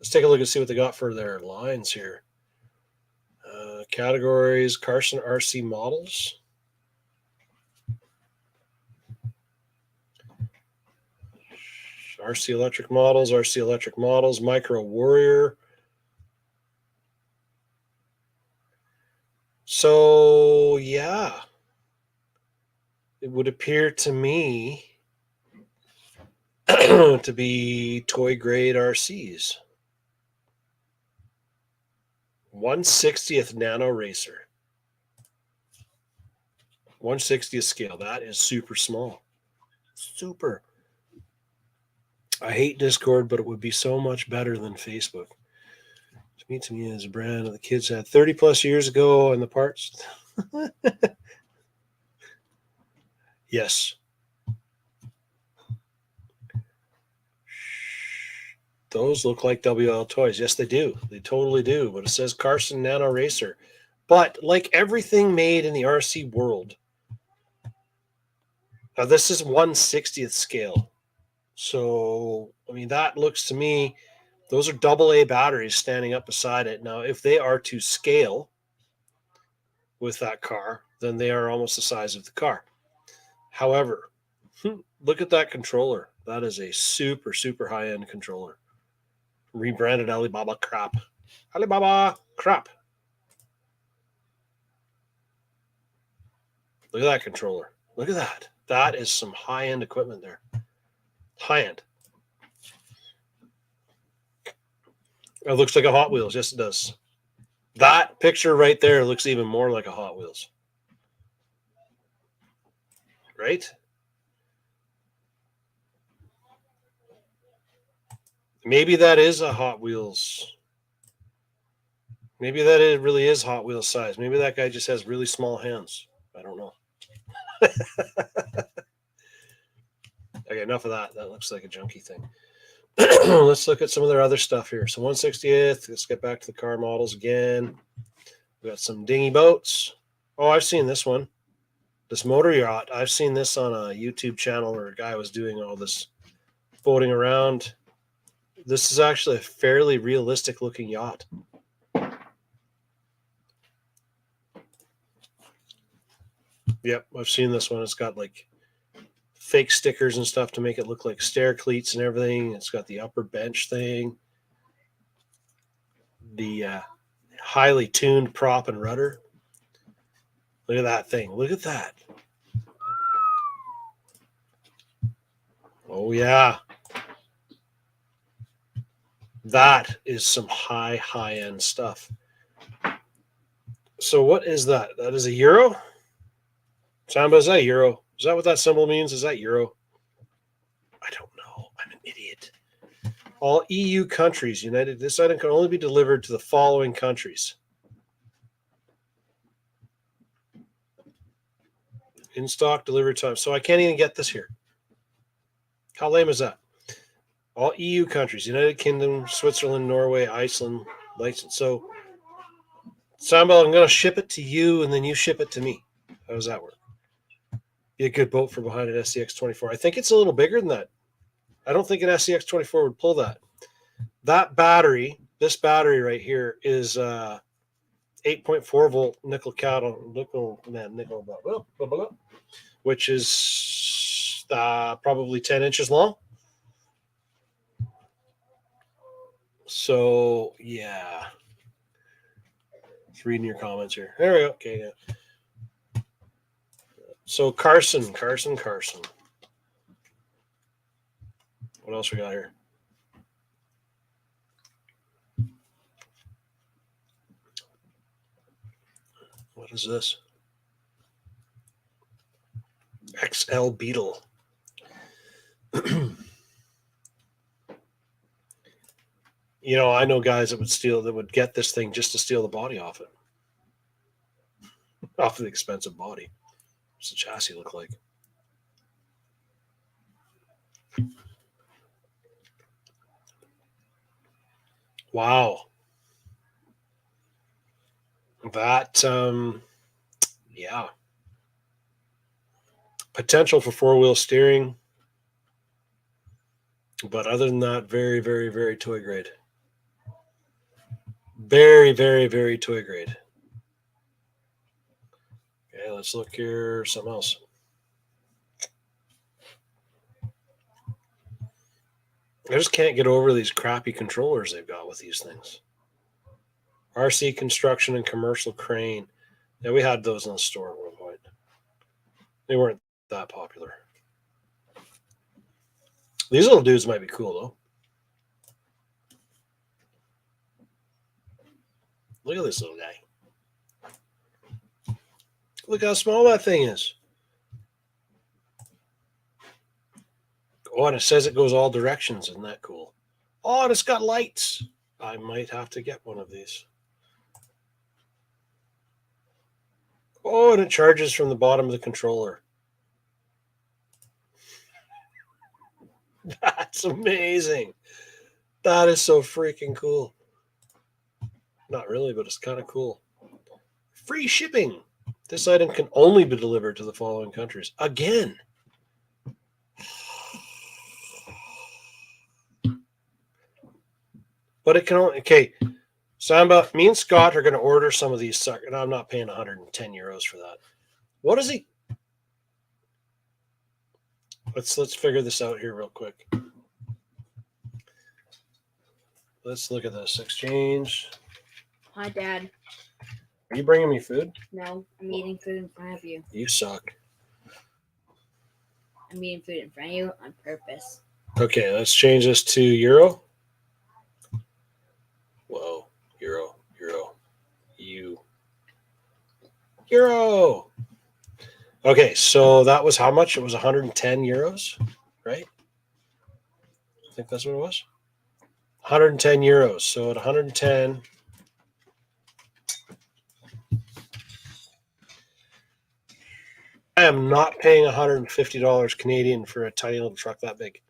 take a look and see what they got for their lines here. Categories, Carson Rc models. RC Electric models, Micro Warrior. So, yeah, it would appear to me to be toy grade RCs. 1/60th Nano Racer. 1/60th scale. That is super small. Super. I hate Discord, but it would be so much better than Facebook. To me, is a brand that the kids had 30 plus years ago, and the parts. Yes. Those look like WL toys. Yes, they do. They totally do. But it says Carson Nano Racer. But like everything made in the RC world, now this is 1/60th scale. So, I mean, that looks to me, those are AA batteries standing up beside it. Now, if they are to scale with that car, then they are almost the size of the car. However, look at that controller. That is a super, super high-end controller. Rebranded Alibaba crap. Alibaba crap. Look at that controller. Look at that. That is some high-end equipment there. High-end. It looks like a Hot Wheels. Yes, it does. That picture right there looks even more like a Hot Wheels. Right? Maybe that is a Hot Wheels. Maybe that it really is Hot Wheels size. Maybe that guy just has really small hands. I don't know. Okay, enough of that. That looks like a junky thing. Let's look at some of their other stuff here. So 1/60th. Let's get back to the car models again. We got some dinghy boats. Oh, I've seen this one. This motor yacht. I've seen this on a YouTube channel where a guy was doing all this boating around. This is actually a fairly realistic looking yacht. Yep, I've seen this one. It's got like fake stickers and stuff to make it look like stair cleats and everything. It's got the upper bench thing, the highly tuned prop and rudder. Look at that thing. Look at that. Oh, yeah. That is some high-end stuff. So what is that? That is a euro? Samba, is that a euro? Is that what that symbol means? Is that euro? I don't know. I'm an idiot. All EU countries united. This item can only be delivered to the following countries. In stock, delivery time. So I can't even get this here. How lame is that? All EU countries, United Kingdom, Switzerland, Norway, Iceland, license. So, Samba, I'm going to ship it to you, and then you ship it to me. How does that work? Be a good boat for behind an SCX24. I think it's a little bigger than that. I don't think an SCX24 would pull that. That battery, this battery right here, is 8.4 volt nickel, which is probably 10 inches long. So, yeah. Just reading your comments here. There we go. Okay, yeah. So, Carson. What else we got here? What is this? XL Beetle. You know, I know guys that would get this thing just to steal the body off it. Off of the expensive body. What's the chassis look like? Wow. That, yeah. Potential for four-wheel steering. But other than that, very, very, very toy grade. Very, very, very toy grade. Okay, let's look here. Something else. I just can't get over these crappy controllers they've got with these things. RC construction and commercial crane. Yeah, we had those in the store at one point. They weren't that popular. These little dudes might be cool, though. Look at this little guy. Look how small that thing is. Oh, and it says it goes all directions. Isn't that cool? Oh, and it's got lights. I might have to get one of these. Oh, and it charges from the bottom of the controller. That's amazing. That is so freaking cool. Not really, but it's kind of cool. Free shipping. This item can only be delivered to the following countries. Again. But it can only, okay. Samba, me and Scott are going to order some of these suckers. And I'm not paying 110 euros for that. What is he? Let's figure this out here real quick. Let's look at this. Exchange. Hi, Dad. Are you bringing me food? No, I'm eating food in front of you. You suck. I'm eating food in front of you on purpose. Okay, let's change this to euro. Whoa, euro, euro. Okay, so that was how much? It was 110 euros, right? I think that's what it was. 110 euros. So at 110, I am not paying $150 Canadian for a tiny little truck that big.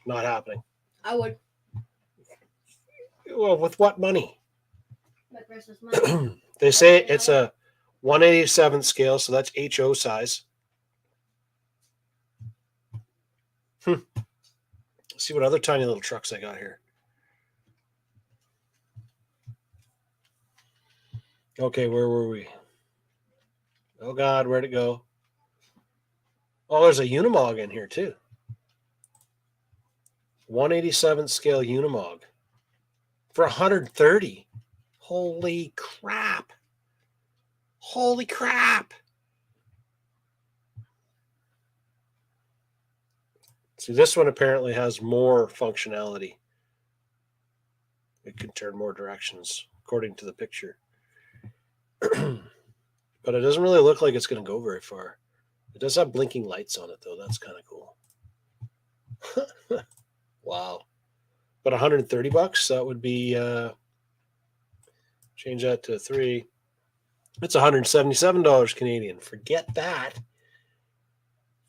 Not happening. I would. Well, with what money? My Christmas money. They say it's a 187th scale, so that's HO size. Let's see what other tiny little trucks I got here. Okay, where were we? Oh, God, where'd it go? Oh, there's a Unimog in here, too. 187th scale Unimog for 130. Holy crap. Holy crap. See, this one apparently has more functionality. It can turn more directions, according to the picture. But it doesn't really look like it's going to go very far. It does have blinking lights on it, though. That's kind of cool. Wow. But 130 bucks, that would be, change that to 3. It's $177 Canadian. Forget that.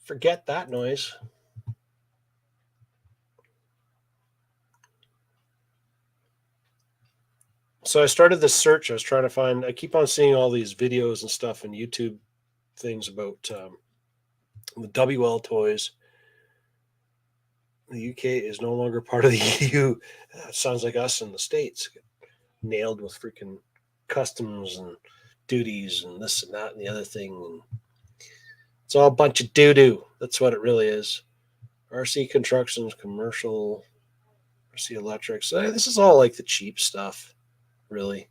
Forget that noise. So I started this search. I was trying to find, I keep on seeing all these videos and stuff and YouTube things about the WL toys. The UK is no longer part of the EU. Sounds like us in the States. Nailed with freaking customs and duties and this and that and the other thing. And it's all a bunch of doo-doo. That's what it really is. RC Constructions, Commercial, RC Electrics. This is all like the cheap stuff, really.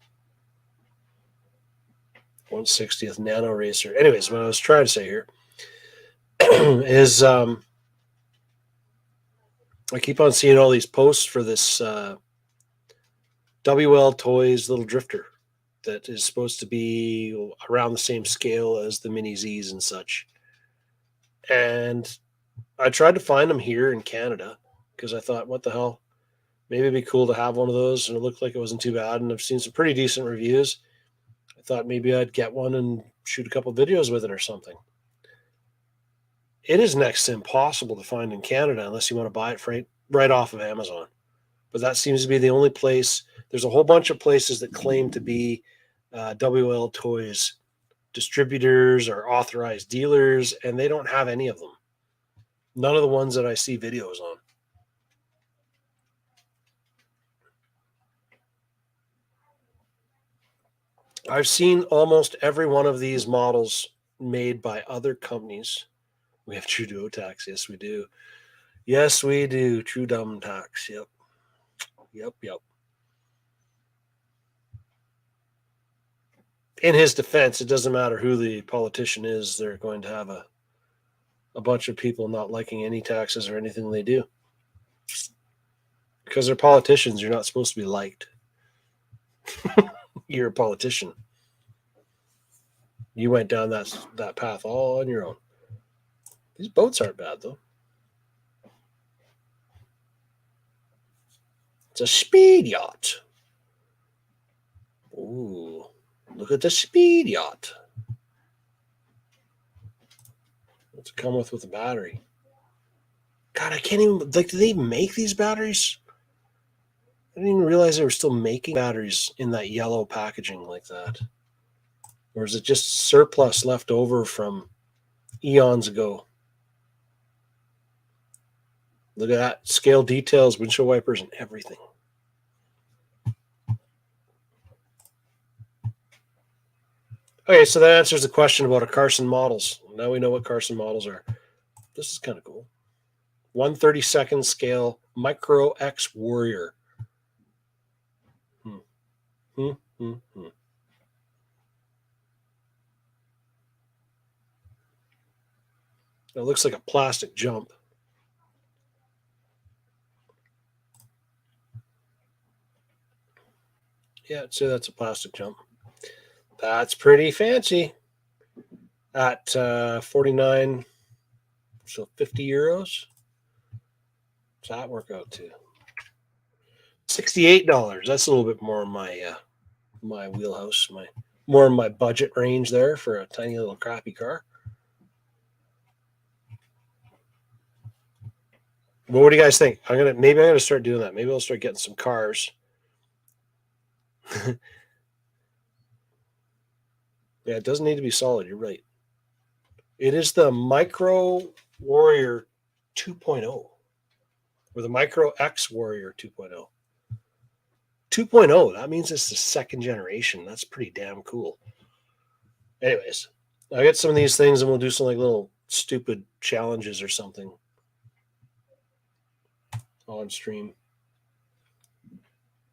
1/60th Nano Racer. Anyways, what I was trying to say here is I keep on seeing all these posts for this WL Toys little drifter that is supposed to be around the same scale as the Mini Zs and such. And I tried to find them here in Canada because I thought, what the hell? Maybe it'd be cool to have one of those. And it looked like it wasn't too bad. And I've seen some pretty decent reviews. I thought maybe I'd get one and shoot a couple videos with it or something. It is next to impossible to find in Canada unless you want to buy it right off of Amazon. But that seems to be the only place. There's a whole bunch of places that claim to be WL Toys distributors or authorized dealers, and they don't have any of them. None of the ones that I see videos on. I've seen almost every one of these models made by other companies. We have True Duo Tax. Yes, we do. Yes, we do. True Dumb Tax. Yep. In his defense, it doesn't matter who the politician is. They're going to have a bunch of people not liking any taxes or anything they do. Because they're politicians, you're not supposed to be liked. You're a politician. You went down that path all on your own. These boats aren't bad, though. It's a speed yacht. Ooh, look at the speed yacht. What's it come with a battery? God, I can't even, like, do they even make these batteries? I didn't even realize they were still making batteries in that yellow packaging like that. Or is it just surplus left over from eons ago? Look at that. Scale details, windshield wipers, and everything. Okay, so that answers the question about our Carson models. Now we know what Carson models are. This is kind of cool. 1/32 scale Micro X Warrior. It looks like a plastic jump. Yeah, I'd say that's a plastic jump. That's pretty fancy. At 49, so 50 euros. What's that work out to? $68. That's a little bit more in my my wheelhouse, more in my budget range there for a tiny little crappy car. But what do you guys think? Maybe I'm gonna start doing that. Maybe I'll start getting some cars. Yeah, it doesn't need to be solid. You're right. It is the Micro Warrior 2.0 or the Micro X Warrior 2.0. 2.0, that means it's the second generation. That's pretty damn cool. Anyways, I'll get some of these things and we'll do some like little stupid challenges or something on stream.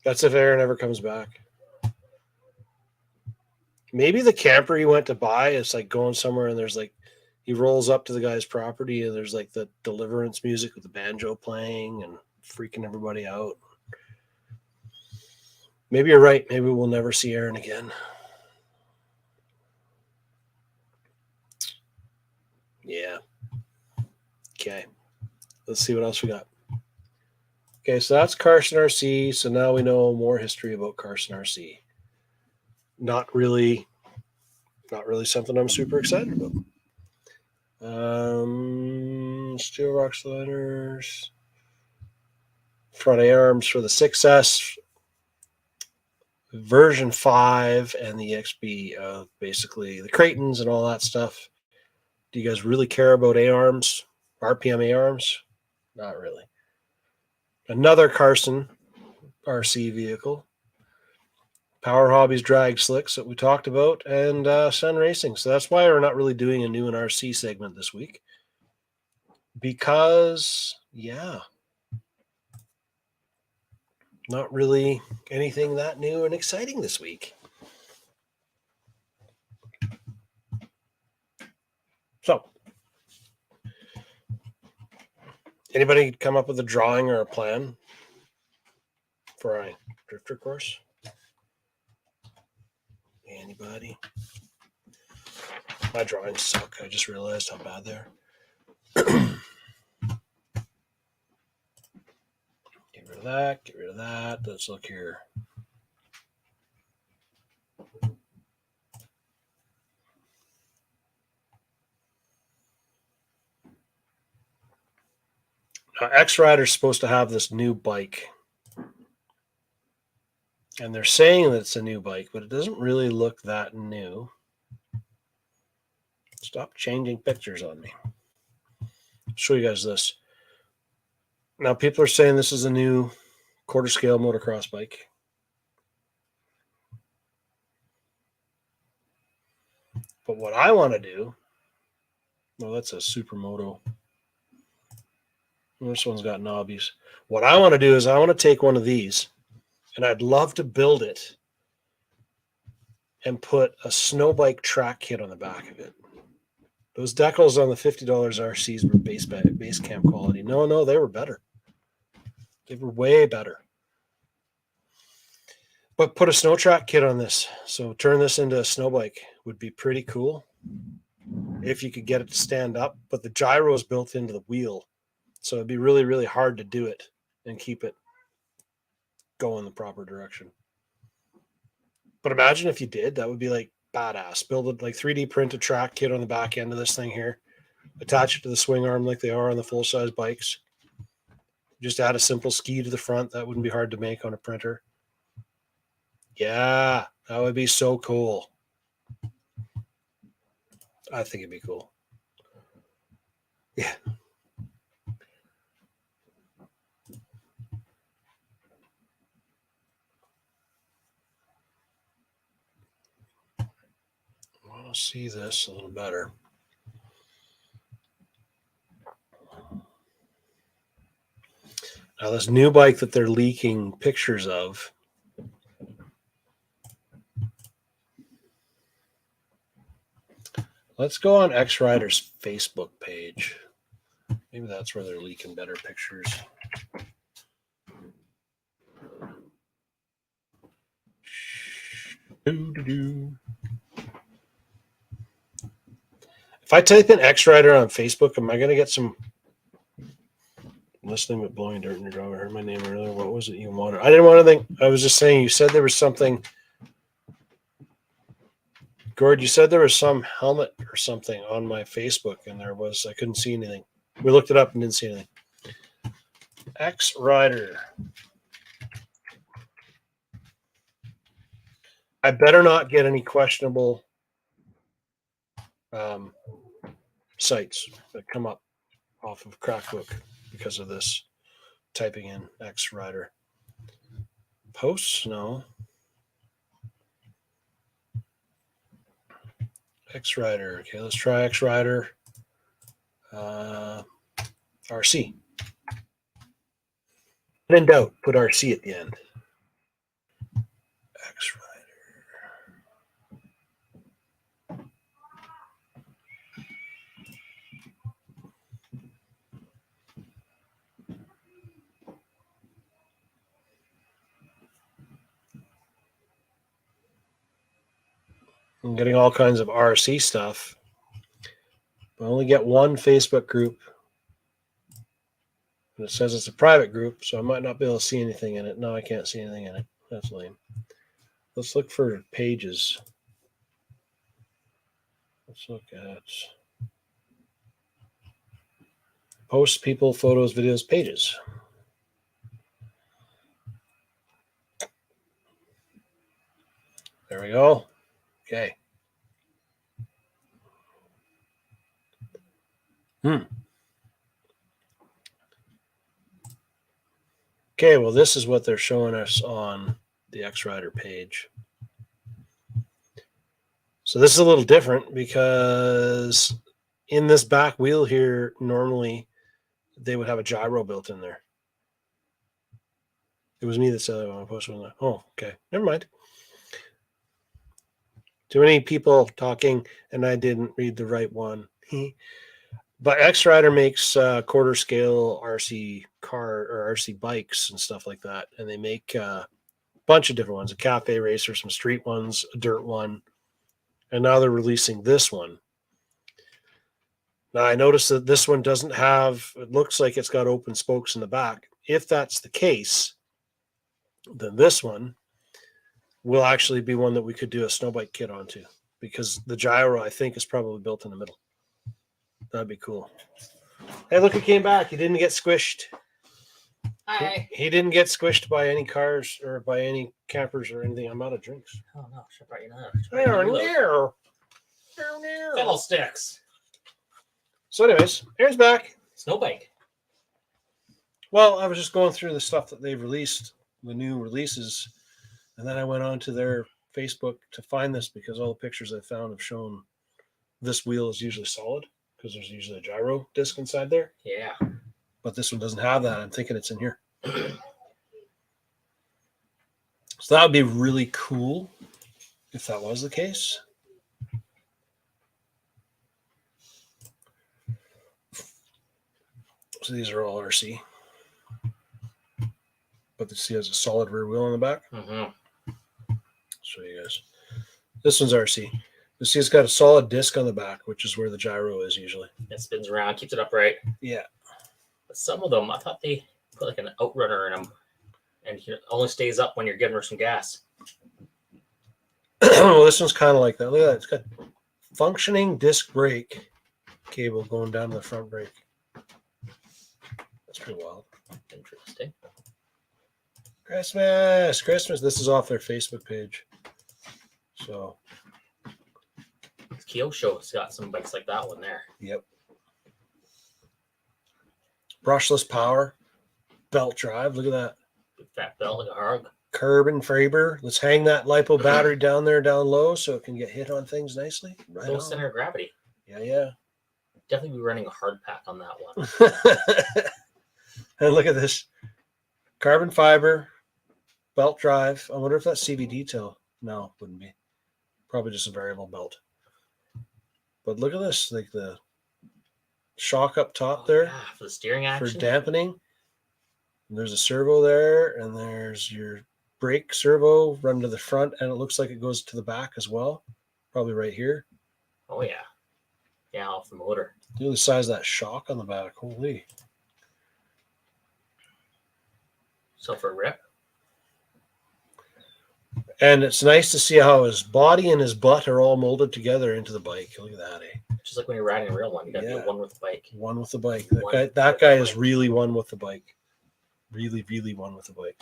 That's if Aaron ever comes back. Maybe the camper he went to buy is like going somewhere and there's like, he rolls up to the guy's property and there's like the Deliverance music with the banjo playing and freaking everybody out. Maybe you're right. Maybe we'll never see Aaron again. Yeah. Okay. Let's see what else we got. Okay, so that's Carson Rc. So now we know more history about Carson Rc. Not really something I'm super excited about. Steel Rocks liners, front A-arms for the 6S, version 5, and the XB, basically the Creightons and all that stuff. Do you guys really care about A-arms, RPM A-arms? Not really. Another Carson RC vehicle. Power Hobbies drag slicks that we talked about, and Sun Racing. So that's why we're not really doing a new and RC segment this week. Because, yeah, not really anything that new and exciting this week. So, Anybody come up with a drawing or a plan for a drifter course? Anybody? My drawings suck. I just realized how bad they are. Get rid of that. Get rid of that. Let's look here. Now, X-Rider's supposed to have this new bike. And they're saying that it's a new bike, but it doesn't really look that new. Stop changing pictures on me. I'll show you guys this. Now, people are saying this is a new quarter scale motocross bike. But what I want to do, well, that's a Supermoto. This one's got knobbies. What I want to do is I want to take one of these, and I'd love to build it and put a snow bike track kit on the back of it. Those decals on the $50 RCs were base camp quality. No, they were better. They were way better. But put a snow track kit on this. So turn this into a snow bike would be pretty cool if you could get it to stand up. But the gyro is built into the wheel. So it'd be really, really hard to do it and keep it going the proper direction. But imagine if you did, that would be like badass. Build it like 3D print a track kit on the back end of this thing here. Attach it to the swing arm like they are on the full-size bikes. Just add a simple ski to the front. That wouldn't be hard to make on a printer. Yeah, that would be so cool. I think it'd be cool. Yeah. I'll see this a little better. Now, this new bike that they're leaking pictures of, let's go on X-Rider's Facebook page. Maybe that's where they're leaking better pictures. If I type in X-Rider on Facebook, am I going to get some listening but blowing dirt in your drum? I heard my name earlier. What was it you wanted? I didn't want anything. I was just saying, you said there was something. Gord, you said there was some helmet or something on my Facebook, and there was, I couldn't see anything. We looked it up and didn't see anything. X-Rider. I better not get any questionable sites that come up off of Crackbook because of this typing in X-Rider. Posts? No. X-Rider. Okay, let's try X-Rider. RC. When in doubt, put RC at the end. X-Rider. I'm getting all kinds of RC stuff. I only get one Facebook group. And it says it's a private group, so I might not be able to see anything in it. No, I can't see anything in it. That's lame. Let's look for pages. Let's look at posts, people, photos, videos, pages. There we go. Okay. Okay, well, this is what they're showing us on the X-Rider page. So this is a little different because in this back wheel here, normally they would have a gyro built in there. It was me that said I want to post one. Oh, okay. Never mind. Too many people talking, and I didn't read the right one. But X Rider makes quarter scale RC car or RC bikes and stuff like that, and they make a bunch of different ones: a cafe racer, some street ones, a dirt one, and now they're releasing this one. Now I noticed that this one doesn't have. It looks like it's got open spokes in the back. If that's the case, then this one will actually be one that we could do a snow bike kit onto, because the gyro I think is probably built in the middle. That'd be cool. Hey, look, he came back. He didn't get squished. Hi. He didn't get squished by any cars or by any campers or anything. I'm out of drinks. Oh no, should brought you another. Fiddlesticks. So, anyways, Aaron's back. Snow bike. Well, I was just going through the stuff that they've released, the new releases, and then I went on to their Facebook to find this because all the pictures I found have shown this wheel is usually solid because there's usually a gyro disc inside there. Yeah. But this one doesn't have that. I'm thinking it's in here. So that would be really cool if that was the case. So these are all RC. But this has a solid rear wheel on the back. Mm-hmm. Show you guys. This one's RC. You see it's got a solid disc on the back, which is where the gyro is usually. It spins around, keeps it upright. Yeah. But some of them, I thought they put like an outrunner in them, and it only stays up when you're giving her some gas. Well, this one's kind of like that. Look at that. It's got functioning disc brake cable going down to the front brake. That's pretty wild. Interesting. Christmas. This is off their Facebook page. So, Kyosho's got some bikes like that one there. yep. Brushless power, belt drive. Look at that. Big fat belt like a hog. Carbon fiber. Let's hang that LiPo battery down there, down low, so it can get hit on things nicely. Right Low on. center of gravity. Yeah. Definitely be running a hard pack on that one. And look at this. Carbon fiber, belt drive. I wonder if that's CV detail. No, wouldn't be. Probably just a variable belt. But look at this. Like the shock up top there Yeah, for the steering action. for dampening. And there's a servo there, and there's your brake servo run to the front, and it looks like it goes to the back as well. Probably right here. Oh yeah. Yeah, off the motor. Look at the size of that shock on the back. Holy. So for rip. And it's nice to see how his body and his butt are all molded together into the bike. Look at that, eh? Just like when you're riding a real one, you gotta Yeah. be one with the bike. One with the bike. One That with guy the is bike. really one with the bike. Really, really one with the bike.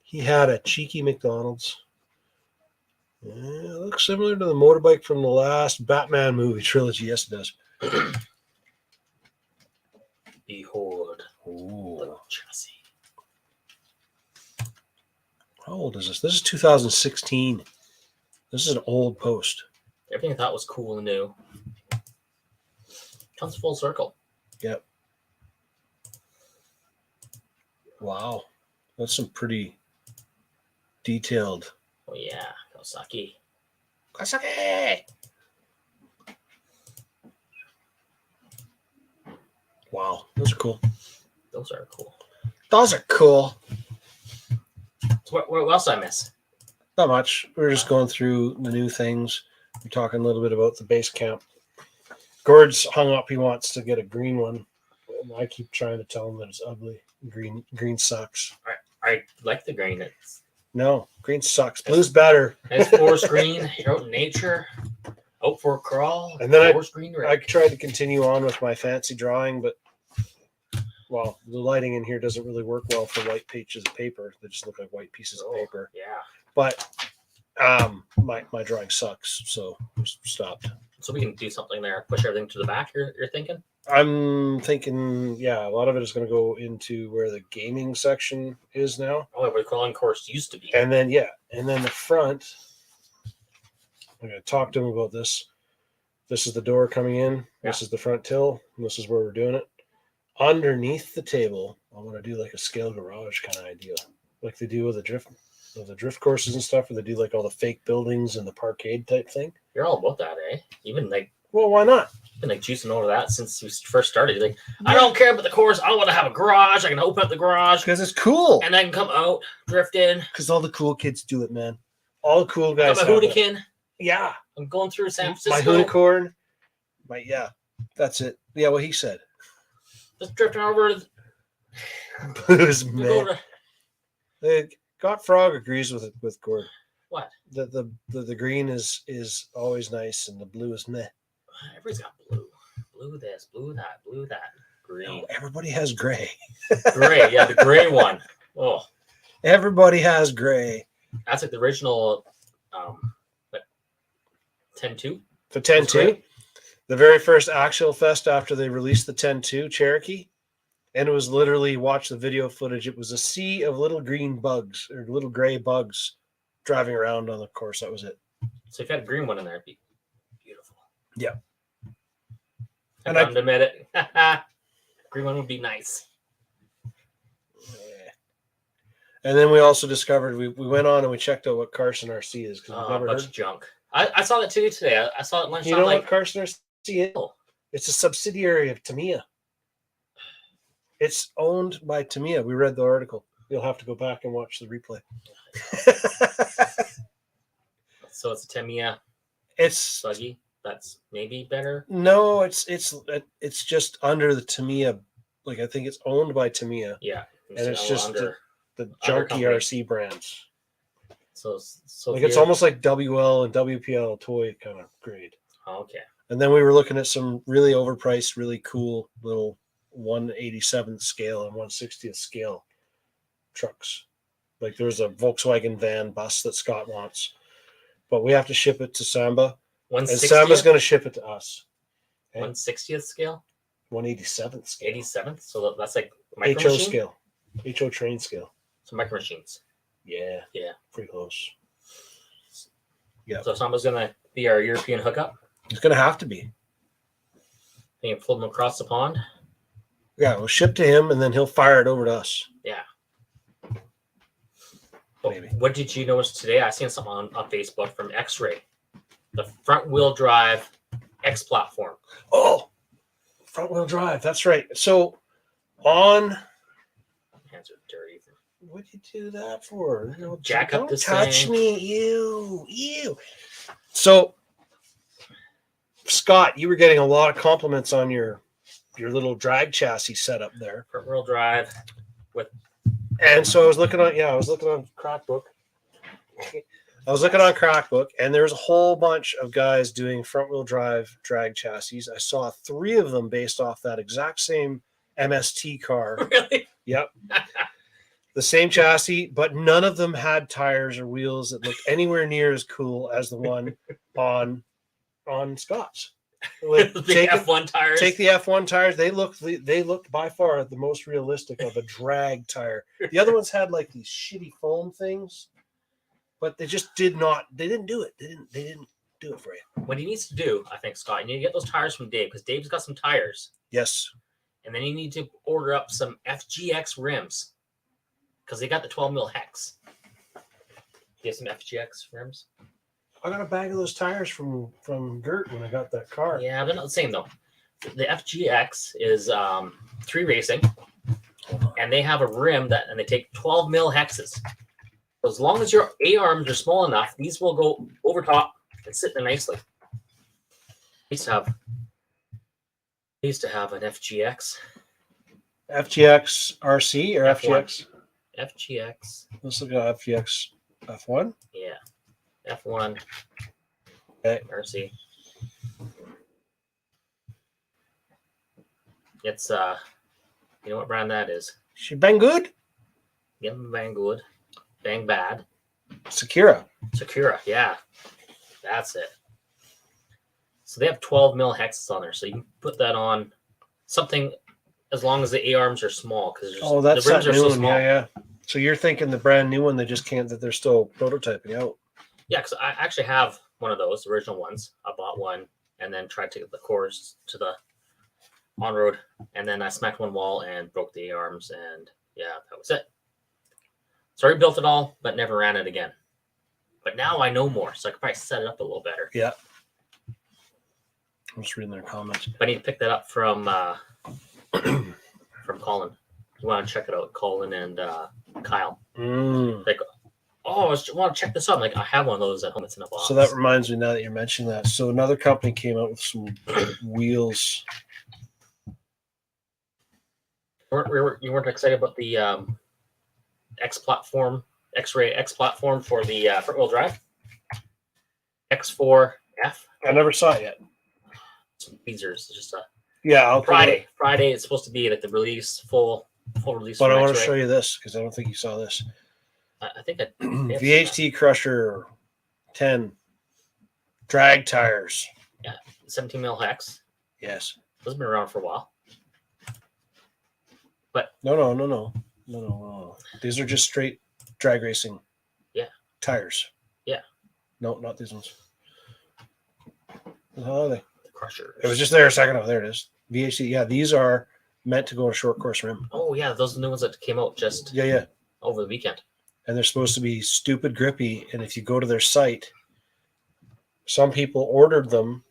He had a cheeky McDonald's. Yeah, it looks similar to the motorbike from the last Batman movie trilogy. Yes, it does. Behold Ooh. the chassis. How old is this? This is 2016. This is an old post. Everything I thought was cool and new comes full circle. Yep. Wow. That's some pretty detailed. Oh yeah, Kawasaki. Kawasaki! Wow. Those are cool. Those are cool. Those are cool. So what else did I miss? Not much. We're just going through the new things. We're talking a little bit about the base camp. Gord's hung up. He wants to get a green one. And I keep trying to tell him that it's ugly. Green sucks. I like the green. It's No, green sucks. Blue's better. nice forest green. You're out in nature. Out for a crawl. And then forest green red. I tried to continue on with my fancy drawing, but well, the lighting in here doesn't really work well for white pages of paper. They just look like white pieces of paper. Yeah. But my drawing sucks, so just stopped. So we can do something there. Push everything to the back. You're thinking? I'm thinking, yeah, a lot of it is going to go into where the gaming section is now. Oh, where the crawling course used to be. And then, the front, I'm going to talk to him about this. This is the door coming in. This is the front till. And this is where we're doing it. Underneath the table, I want to do like a scale garage kind of idea, like they do with the drift courses and stuff, where they do like all the fake buildings and the parkade type thing. You're all about that, eh? Even like Well, why not? been like juicing over that since we first started. Like, I don't care about the course. I want to have a garage. I can open up the garage Because it's cool. and I can come out, drift in. Because all the cool kids do it, man. All the cool Got guys. my have it. Hoonigan. Yeah. I'm going through San My Francisco. unicorn. Yeah. That's it. Yeah, what he said. Just drifting over. Blues, We go man. to, Got Frog agrees with Gord. what? The green is always nice and the blue is meh. Everybody's got blue. Blue this, blue that, green. No, everybody has gray. Gray, yeah, the gray one. Oh, Everybody has gray. that's like the original 10-2. The That's 10-2. great. The very first Actual Fest after they released the 10-2 Cherokee. And it was literally, watch the video footage. It was a sea of little green bugs or little gray bugs driving around on the course. That was it. So if you had a green one in there, it'd be beautiful. Yeah. And And I'm to admit it. Green one would be nice. And then we also discovered, we went on and we checked out what Carson Rc is. Because we've A never bunch heard. of junk. I saw that too today. I saw it lunchtime. You know like, what Carson Rc is? Oh. It's a subsidiary of Tamiya. It's owned by Tamiya. We read the article. You'll have to go back and watch the replay. so it's a Tamiya It's buggy. That's maybe better. no, it's just under the Tamiya. Like I think it's owned by Tamiya, Yeah. and it's just the Other junky company. RC brands. so Like it's almost like WL and WPL toy kind of grade. Oh, okay. And then we were looking at some really overpriced, really cool little 1/87th scale and 1/60th scale trucks. Like there's a Volkswagen van bus that Scott wants, but we have to ship it to Samba, and 160th? Samba's going to ship it to us. Okay? 160th scale, 1/87th scale, 87th. So that's like micro HO machine? scale, HO train scale. So micro machines. Yeah, Yeah. pretty close. Yeah, So Samba's gonna be our European hookup. it's going to have to be. Then you pull them across the pond. Yeah, we'll ship to him, and then he'll fire it over to us. Yeah. Maybe. What did you notice today? I seen something on Facebook from X-Ray, the front wheel drive X platform. Oh, front wheel drive. That's right. So on. Hands are dirty. What'd you do that for? Jack up Don't this touch thing. me, you. So, Scott, you were getting a lot of compliments on your little drag chassis setup there, Front wheel drive. and so I was looking on Crackbook. And there's a whole bunch of guys doing front wheel drive drag chassis. I saw 3 of them based off that exact same MST car. Really? Yep. The same chassis, but none of them had tires or wheels that looked anywhere near as cool as the one on Scott's. Like, the take F1 tires. the F1 tires. They looked by far the most realistic of a drag tire. The other ones had like these shitty foam things, but they just didn't do it. They didn't do it for you. What he needs to do, I think, Scott, you need to get those tires from Dave because Dave's got some tires. Yes. And then you need to order up some FGX rims because they got the 12 mil hex. You have some FGX rims? I got a bag of those tires from Gert when I got that car. Yeah, they're not the same though. The FGX is 3 Racing, and they have a rim and they take 12 mil hexes. So as long as your A arms are small enough, these will go over top and sit there nicely. I used to have an FGX. FGX RC or F1. FGX? FGX. Let's look at FGX F1. Yeah. F1. Okay. RC. It's you know what brand that is? She bang good? Yep, bang good. Bang bad. Sakura. Sakura, yeah. That's it. So they have 12 mil hexes on there. So you can put that on something as long as the A arms are small because Oh, that's the rims that are new so one. small. Yeah. So you're thinking the brand new one, they just can't, that they're still prototyping out. Yeah, because I actually have one of those, the original ones. I bought one and then tried to get the course to the on-road. And then I smacked one wall and broke the A-arms. And yeah, that was it. So I rebuilt it all, but never ran it again. But now I know more, so I could probably set it up a little better. Yeah. I'm just reading their comments. But I need to pick that up from Colin. You want to check it out, Colin and Kyle. Like, oh, I want to check this out. I'm like, I have one of those at home. It's in a box. So that reminds me now that you're mentioning that. So another company came out with some wheels. You weren't excited about the X-Ray X platform for the front wheel drive? X4F? I never saw it yet. It's just a Yeah, Friday. Friday it's supposed to be like the release, full release. But I want to X-Ray. show you this because I don't think you saw this. I think I VHT Crusher 10 drag tires. 17 mil hex. Yes. Those have been around for a while. But No. These are just straight drag racing. Yeah. Tires. Yeah. No, not these ones. How are they? The Crushers. It was just there a second ago. There it is. VHT. Yeah, these are meant to go on a short course rim. Oh yeah, those are the new ones that came out just Yeah. over the weekend. And they're supposed to be stupid grippy. And if you go to their site, some people ordered them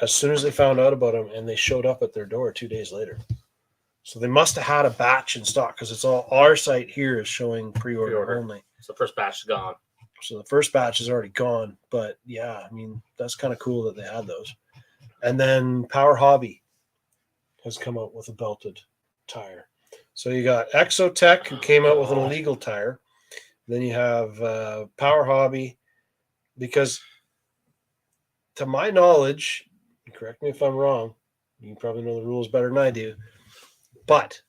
as soon as they found out about them, and they showed up at their door 2 days later. So they must have had a batch in stock because it's all our site here is showing pre-order only. So the first batch is gone. So the first batch is already gone. But yeah, I mean, that's kind of cool that they had those. And then Power Hobby has come out with a belted tire. So you got Exotech, who came out with an illegal tire. Then you have Power Hobby, because to my knowledge, correct me if I'm wrong, you probably know the rules better than I do, but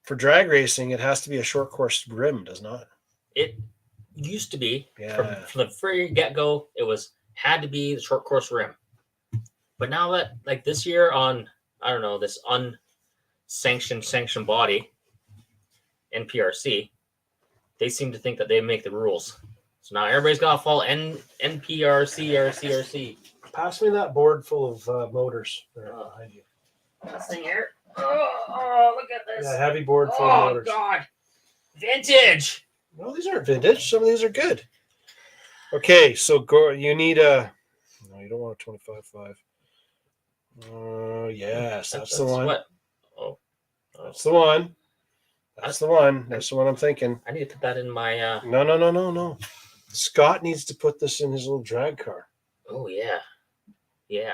for drag racing, it has to be a short course rim, does not? It used to be Yeah. from the very get-go, it had to be the short course rim. But now that, like this year on, I don't know, this sanctioned body, NPRC, they seem to think that they make the rules. So now everybody's got to follow NPRC, RC. Pass me that board full of motors there behind you. This thing here. Oh, look at this. Yeah, heavy board full of motors. Oh, God. Vintage. No, these aren't vintage. Some of these are good. Okay, so go. You need a. No, you don't want a 25.5. Yes, that's the one. What? Oh. That's the one. That's the one. That's the one I'm thinking. I need to put that in my. No. Scott needs to put this in his little drag car. Oh, yeah. Yeah.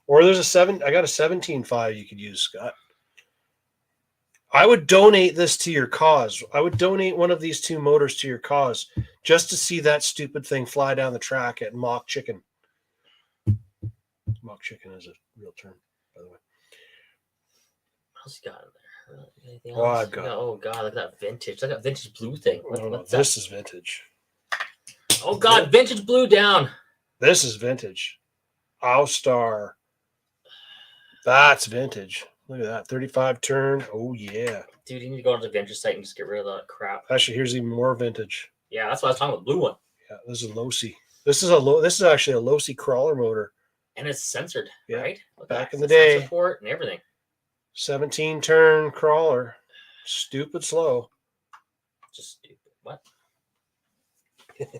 Or there's I got a 17.5 you could use, Scott. I would donate this to your cause. I would donate one of these two motors to your cause just to see that stupid thing fly down the track at mock chicken. Mock chicken is a real term, by the way. What else you got in there? Anything Oh, else? I've got. Oh, God, look at that vintage. Look at that vintage blue thing. What's that? This is vintage. Oh, God, vintage blue down. This is vintage. All-Star. That's vintage. Look at that. 35 turn. Oh, yeah. Dude, you need to go to the vintage site and just get rid of that crap. Actually, here's even more vintage. Yeah, that's what I was talking about. The blue one. Yeah, this is a Losi. This is actually a Losi crawler motor. And it's censored, Yeah. right? Look Back at that. in the It's a day. sensor port and everything. 17 turn crawler. Stupid slow. Just stupid. What?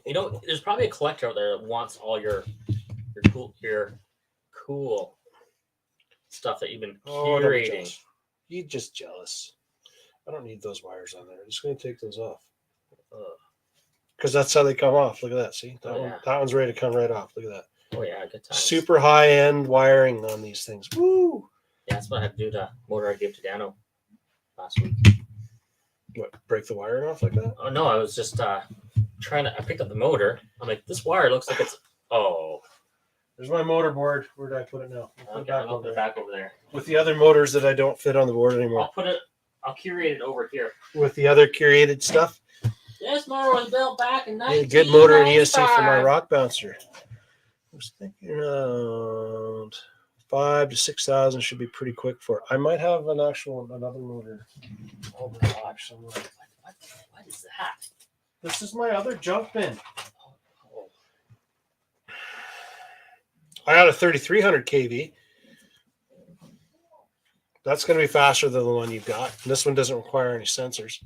You know, there's probably a collector out there that wants all your cool stuff that you've been Oh, don't be curating. jealous. You're just jealous. I don't need those wires on there. I'm just going to take those off. Because that's how they come off. Look at that. See? That one's ready to come right off. Look at that. Oh, yeah, good times. Super high-end wiring on these things. Woo! Yeah, that's what I had to do to the motor I gave to Dano last week. What, break the wiring off like that? Oh, no, I was just I picked up the motor. I'm like, this wire looks like it's, There's my motor board. Where did I put it now? I'll put it I'll put it back over there. with the other motors that I don't fit on the board anymore. I'll curate it over here. With the other curated stuff. This motor was built back in Yeah, good motor in ESC for my 1995. rock bouncer. I was thinking around 5,000 to 6,000 should be pretty quick for it. I might have another motor. Oh my gosh. What is that? This is my other junk bin. Oh. I got a 3300 kV. That's going to be faster than the one you've got. And this one doesn't require any sensors.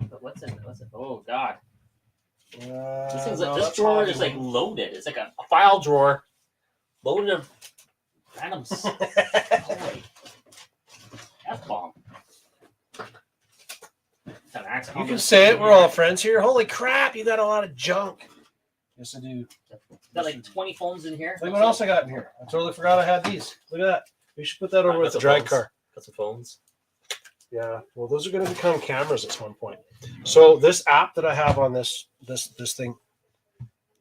But what's in it? Oh God. This drawer is like loaded. It's like a file drawer loaded of random Holy F-bomb. You can say it. We're all friends here. Holy crap! You got a lot of junk. Yes, I do. Got like 20 phones in here. Look what else I got in here. I totally forgot I had these. Look at that. We should put that over with the drag car. Got some phones. Yeah. Well, those are going to become cameras at one point. So this app that I have on this thing,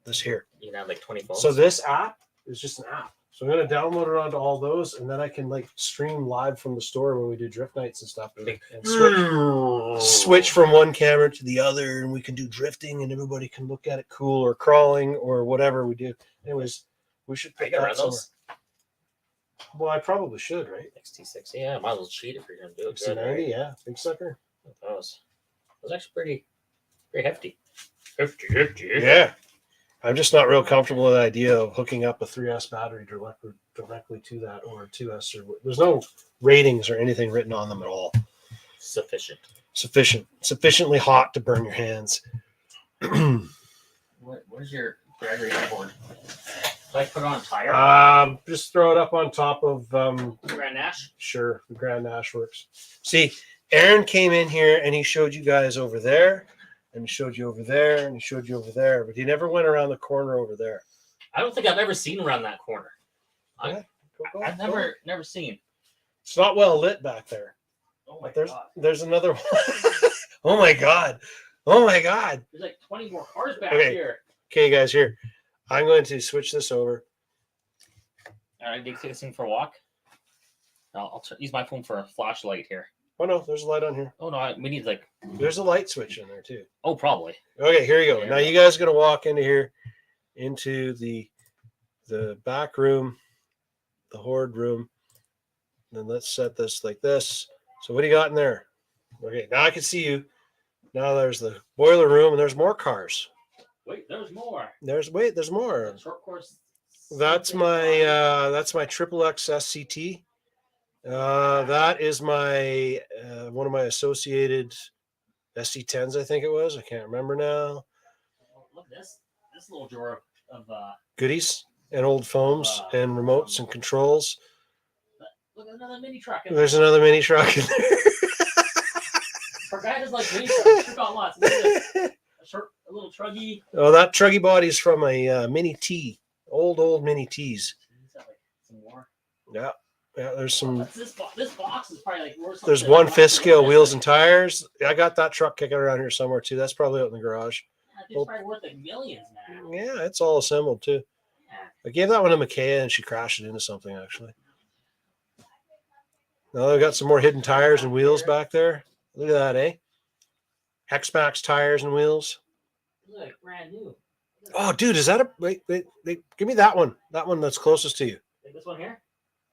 this here. You can have like 20 phones. So this app is just an app. So I'm going to download it onto all those, and then I can like stream live from the store when we do drift nights and stuff, and switch from one camera to the other, and we can do drifting, and everybody can look at it cool or crawling or whatever we do. Anyways, we should pick that somewhere. Well, I probably should, right? XT6, yeah, might as well cheat if you're gonna do it. XT90, yeah, big sucker. That was actually pretty hefty. Hefty. Yeah. I'm just not real comfortable with the idea of hooking up a 3S battery directly to that, or a 2S. Or there's no ratings or anything written on them at all. Sufficiently hot to burn your hands. Where's your battery board? Do I put it on a tire? Just throw it up on top of Grand Nash. Sure, the Grand Nash works. See, Aaron came in here and he showed you guys over there. And he showed you over there, and he showed you over there, but he never went around the corner over there. I don't think I've ever seen around that corner. Yeah, I've never seen. It's not well lit back there. Oh my God. God. There's another one. Oh my God. Oh my God. There's like 20 more cars back here. Okay, guys, here. I'm going to switch this over. All right, take this thing for a walk. I'll use my phone for a flashlight here. Oh no, there's a light on here. Oh no, we need like. There's a light switch in there too. Oh, probably. Okay, here you go. Now you guys are gonna walk into here, into the back room, the horde room. Then let's set this like this. So what do you got in there? Okay, now I can see you. Now there's the boiler room, and there's more cars. Wait, there's more. There's more. Short course. That's my triple X SCT. That is my one of my associated SC10s, I think it was. I can't remember now. Look at this little drawer of goodies and old foams and remotes and controls. Look at another mini truck. There's another mini truck in there. Our guy does like mini trucks. Sure got lots. Look at this. A little truggy. Oh, that truggy body's from a mini T. Old mini T's. Like some more. Yeah. Yeah, there's some. This box is probably like worth. There's one fifth scale wheels and tires. I got that truck kicking around here somewhere too. That's probably out in the garage. Yeah, it's probably worth like millions now. Yeah, it's all assembled too. Yeah. I gave that one to Micaiah and she crashed it into something actually. Now they've got some more hidden tires and wheels back there. Look at that, eh? Hexmax tires and wheels. Look, like brand new. Oh, dude, is that a wait? Give me that one. That one that's closest to you. Like this one here.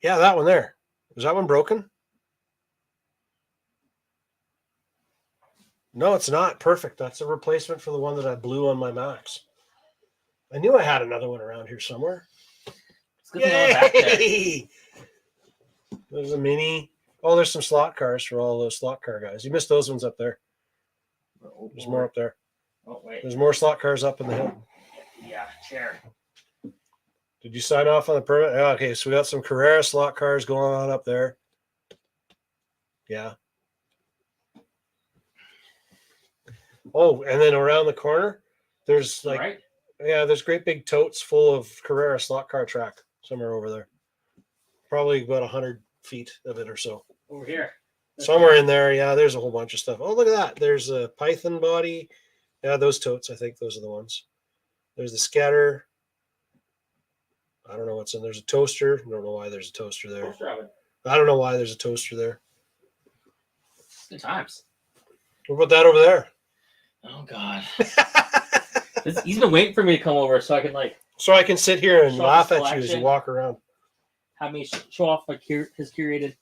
Yeah, that one there. Is that one broken? No, it's not. Perfect. That's a replacement for the one that I blew on my Max. I knew I had another one around here somewhere. It's good to know back there. There's a mini. Oh, there's some slot cars for all those slot car guys. You missed those ones up there. There's more up there. Oh, wait. There's more slot cars up in the hill. Yeah, chair. Did you sign off on the permit? Yeah, okay, so we got some Carrera slot cars going on up there. Yeah. Oh, and then around the corner, there's like, there's great big totes full of Carrera slot car track somewhere over there. Probably about 100 feet of it or so. Over here. Somewhere in there, yeah, there's a whole bunch of stuff. Oh, look at that. There's a Python body. Yeah, those totes, I think those are the ones. There's the scatter. I don't know what's in. There's a toaster. I don't know why there's a toaster there. I don't know why there's a toaster there. Good times. What about that over there? Oh, God. He's been waiting for me to come over so I can, like... So I can sit here and laugh at you as you walk around. Have me show off his curated...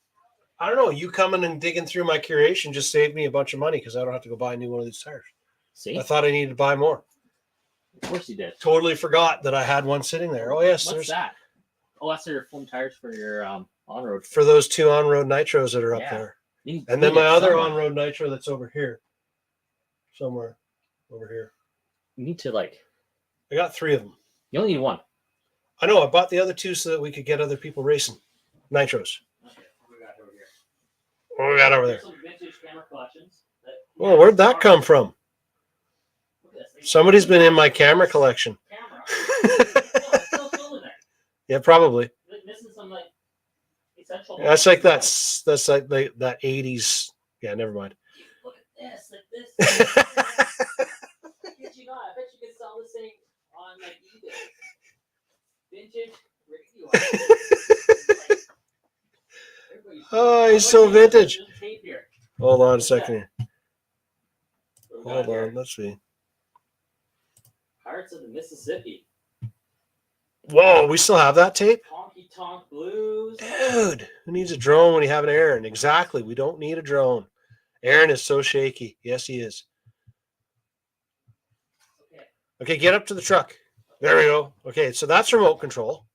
I don't know. You coming and digging through my curation just saved me a bunch of money because I don't have to go buy a new one of these tires. See? I thought I needed to buy more. Of course you did. Totally forgot that I had one sitting there. Oh, yes. What's that? Oh, that's your foam tires for your on-road. For those two on-road nitros that are up there. And then my other on-road nitro that's over here. Somewhere. Over here. You need to like. I got 3 of them. You only need one. I know. I bought the other 2 so that we could get other people racing. Nitros. Okay, what we got over here? What we got over there? Some vintage camera collections. Well, where'd that come from? Look at this. Somebody's been in my camera collection. Camera. It's still filling there. Yeah, probably. Missing some like essential. That's like that 80s. Yeah, never mind. Look at this. Like this. I bet you can sell this thing on like eBay. Vintage radio. Oh, he's so vintage. Tape here. Hold on a second here. What we got Hold here? on. Let's see. Pirates of the Mississippi. Whoa, we still have that tape? Honky Tonk Blues. Dude, who needs a drone when you have an Aaron? Exactly. We don't need a drone. Aaron is so shaky. Yes, he is. Okay. Okay, get up to the truck. There we go. Okay, so that's remote control.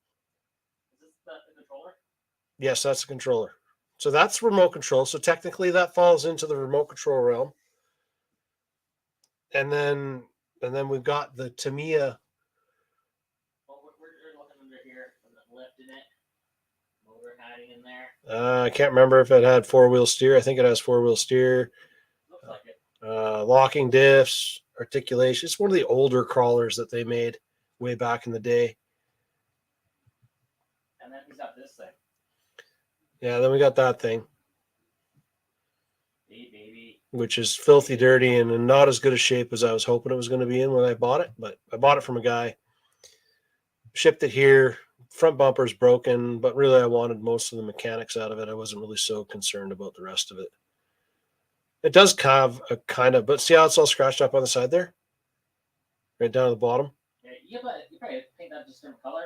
Is this the controller? Yes, that's the controller. So that's remote control. So technically that falls into the remote control realm. And then we've got the Tamiya. Well, we're looking under here. Lift in it. Motor hiding in there. I can't remember if it had 4-wheel steer. I think it has 4-wheel steer. Looks like it. Locking diffs, articulation. It's one of the older crawlers that they made way back in the day. And then he's got this thing. Yeah, then we got that thing, Hey, baby. which is filthy dirty and in not as good a shape as I was hoping it was going to be in when I bought it. But I bought it from a guy, shipped it here. Front bumper's broken, but really I wanted most of the mechanics out of it. I wasn't really so concerned about the rest of it. It does have a kind of, but see how it's all scratched up on the side there? Right down at the bottom? Yeah, you probably paint that just different color.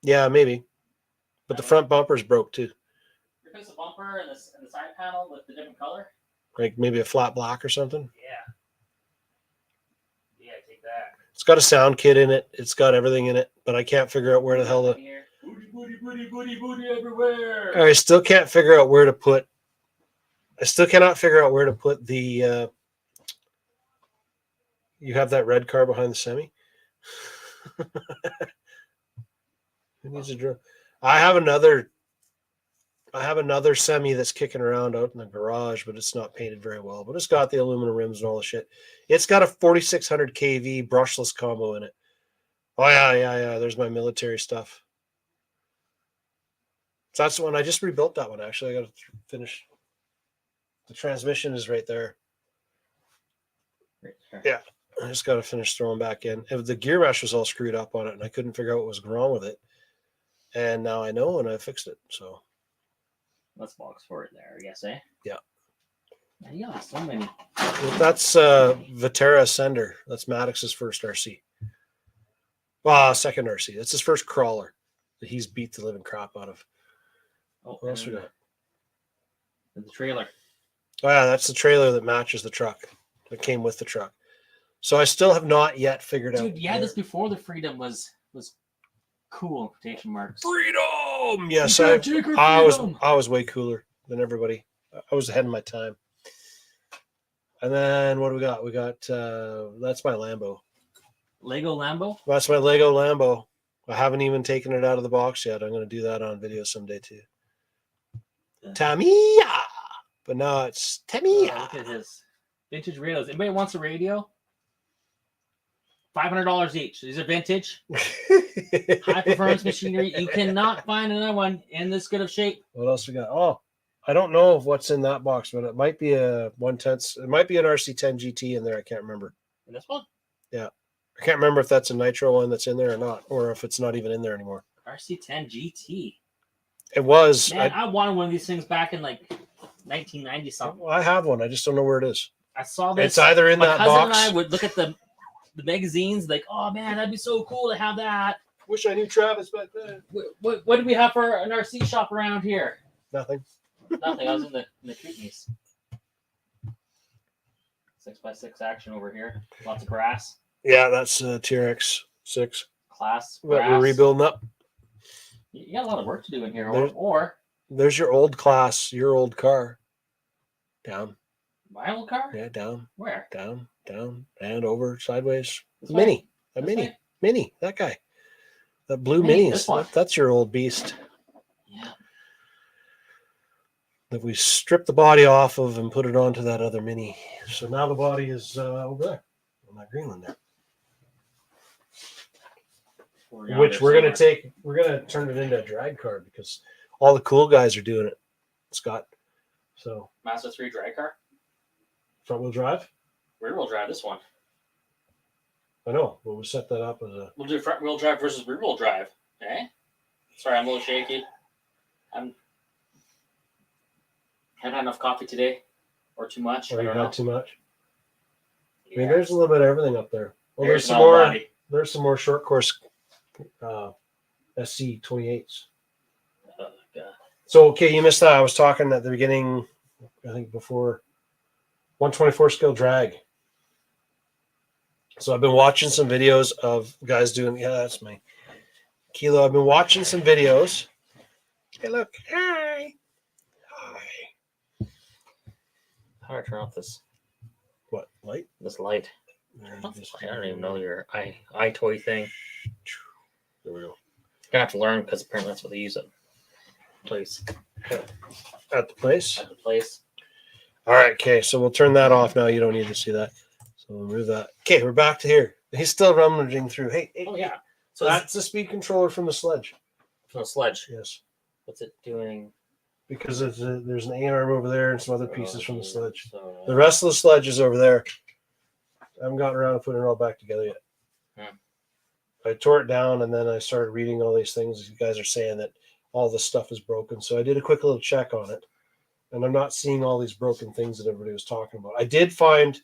Yeah, maybe. But the front bumper's broke too. Replace the bumper and the side panel with the different color. Like maybe a flat black or something. Yeah. Yeah, take that. It's got a sound kit in it. It's got everything in it, but I can't figure out where the hell to. Booty everywhere. I still can't figure out where to put. I still cannot figure out where to put the. You have that red car behind the semi. Who needs a drill? I have another semi that's kicking around out in the garage, but it's not painted very well. But it's got the aluminum rims and all the shit. It's got a 4600 kV brushless combo in it. Oh yeah. There's my military stuff. So that's the one I just rebuilt. That one actually. I got to finish. The transmission is right there. Yeah, I just got to finish throwing back in. The gear mesh was all screwed up on it, and I couldn't figure out what was wrong with it. And now I know, and I fixed it. So Let's box for it there, I guess, eh? Yeah. You got so many. that's Vitera Sender. That's Maddox's first RC. Well, second RC. That's his first crawler that he's beat the living crap out of. Oh, What else we got? The trailer. Oh yeah, that's the trailer that matches the truck. That came with the truck. So I still have not yet figured out. Dude, you had this before the Freedom was cool, quotation marks. Freedom. Yes, You I can't take our freedom. was way cooler than everybody. I was ahead of my time. And then what do we got? We got that's my Lambo. Lego Lambo? That's my Lego Lambo. I haven't even taken it out of the box yet. I'm going to do that on video someday too. Tamiya. But now it's Tamiya. Oh, look at his vintage radios. Anybody wants a radio? $500 each. These are vintage, high performance machinery. You cannot find another one in this good of shape. What else we got? Oh, I don't know what's in that box, but it might be a 1/10. It might be an RC10 GT in there. I can't remember. And this one? Yeah. I can't remember if that's a nitro one that's in there or not, or if it's not even in there anymore. RC10 GT. It was. Man, I wanted one of these things back in like 1990 something. I have one. I just don't know where it is. I saw this. It's either in My that cousin box. and I would look at the magazines, like, oh man, that'd be so cool to have that. Wish I knew Travis back then. What do we have for an RC shop around here? Nothing. Nothing. I was in the Kootenays. 6x6 action over here. Lots of brass. Yeah, that's TRX 6. Class. But Brass. we're rebuilding up. You got a lot of work to do in here. There's- Or There's your old class, your old car. Down. my old car? Yeah, down, Where? down. down, and over, sideways. This Mini. way? A This mini. way? Mini. That guy. That blue Hey, mini. this one. That's your old beast. Yeah. That we stripped the body off of and put it onto that other mini. So now the body is over there on that green one there. Which we're gonna turn it into a drag car because all the cool guys are doing it. Scott. So Mazda 3 drag car. front wheel drive. Rear wheel drive. This one. I know, but we set that up as a. We'll do front wheel drive versus rear wheel drive. Okay. Sorry, I'm a little shaky. Haven't had enough coffee today, or too much. Or I you don't had know. too much. I Yeah. mean, there's a little bit of everything up there. Well, There's there's some my more. body. There's some more short course SC 28s. Oh, God. So okay, you missed that. I was talking at the beginning. I think before 124 scale drag. So I've been watching some videos of guys doing. Yeah, that's my Kilo. I've been watching some videos. Hey, look. Hi. Hi. How do I turn off this What light? light? I don't even know your eye toy thing. There we go. Gonna have to learn because apparently that's what they use at place. At the place. At the place. All right. Okay. So we'll turn that off now. You don't need to see that. So we'll move that. Okay. We're back to here. He's still rummaging through. Hey. Oh yeah. So That's the speed controller from the sledge. from the sledge. Yes. What's it doing? Because there's an A-arm over there and some other pieces from the sledge. So, The rest of the sledge is over there. I haven't gotten around to putting it all back together yet. I tore it down and then I started reading all these things. You guys are saying that all this stuff is broken. So I did a quick little check on it. And I'm not seeing all these broken things that everybody was talking about. I did find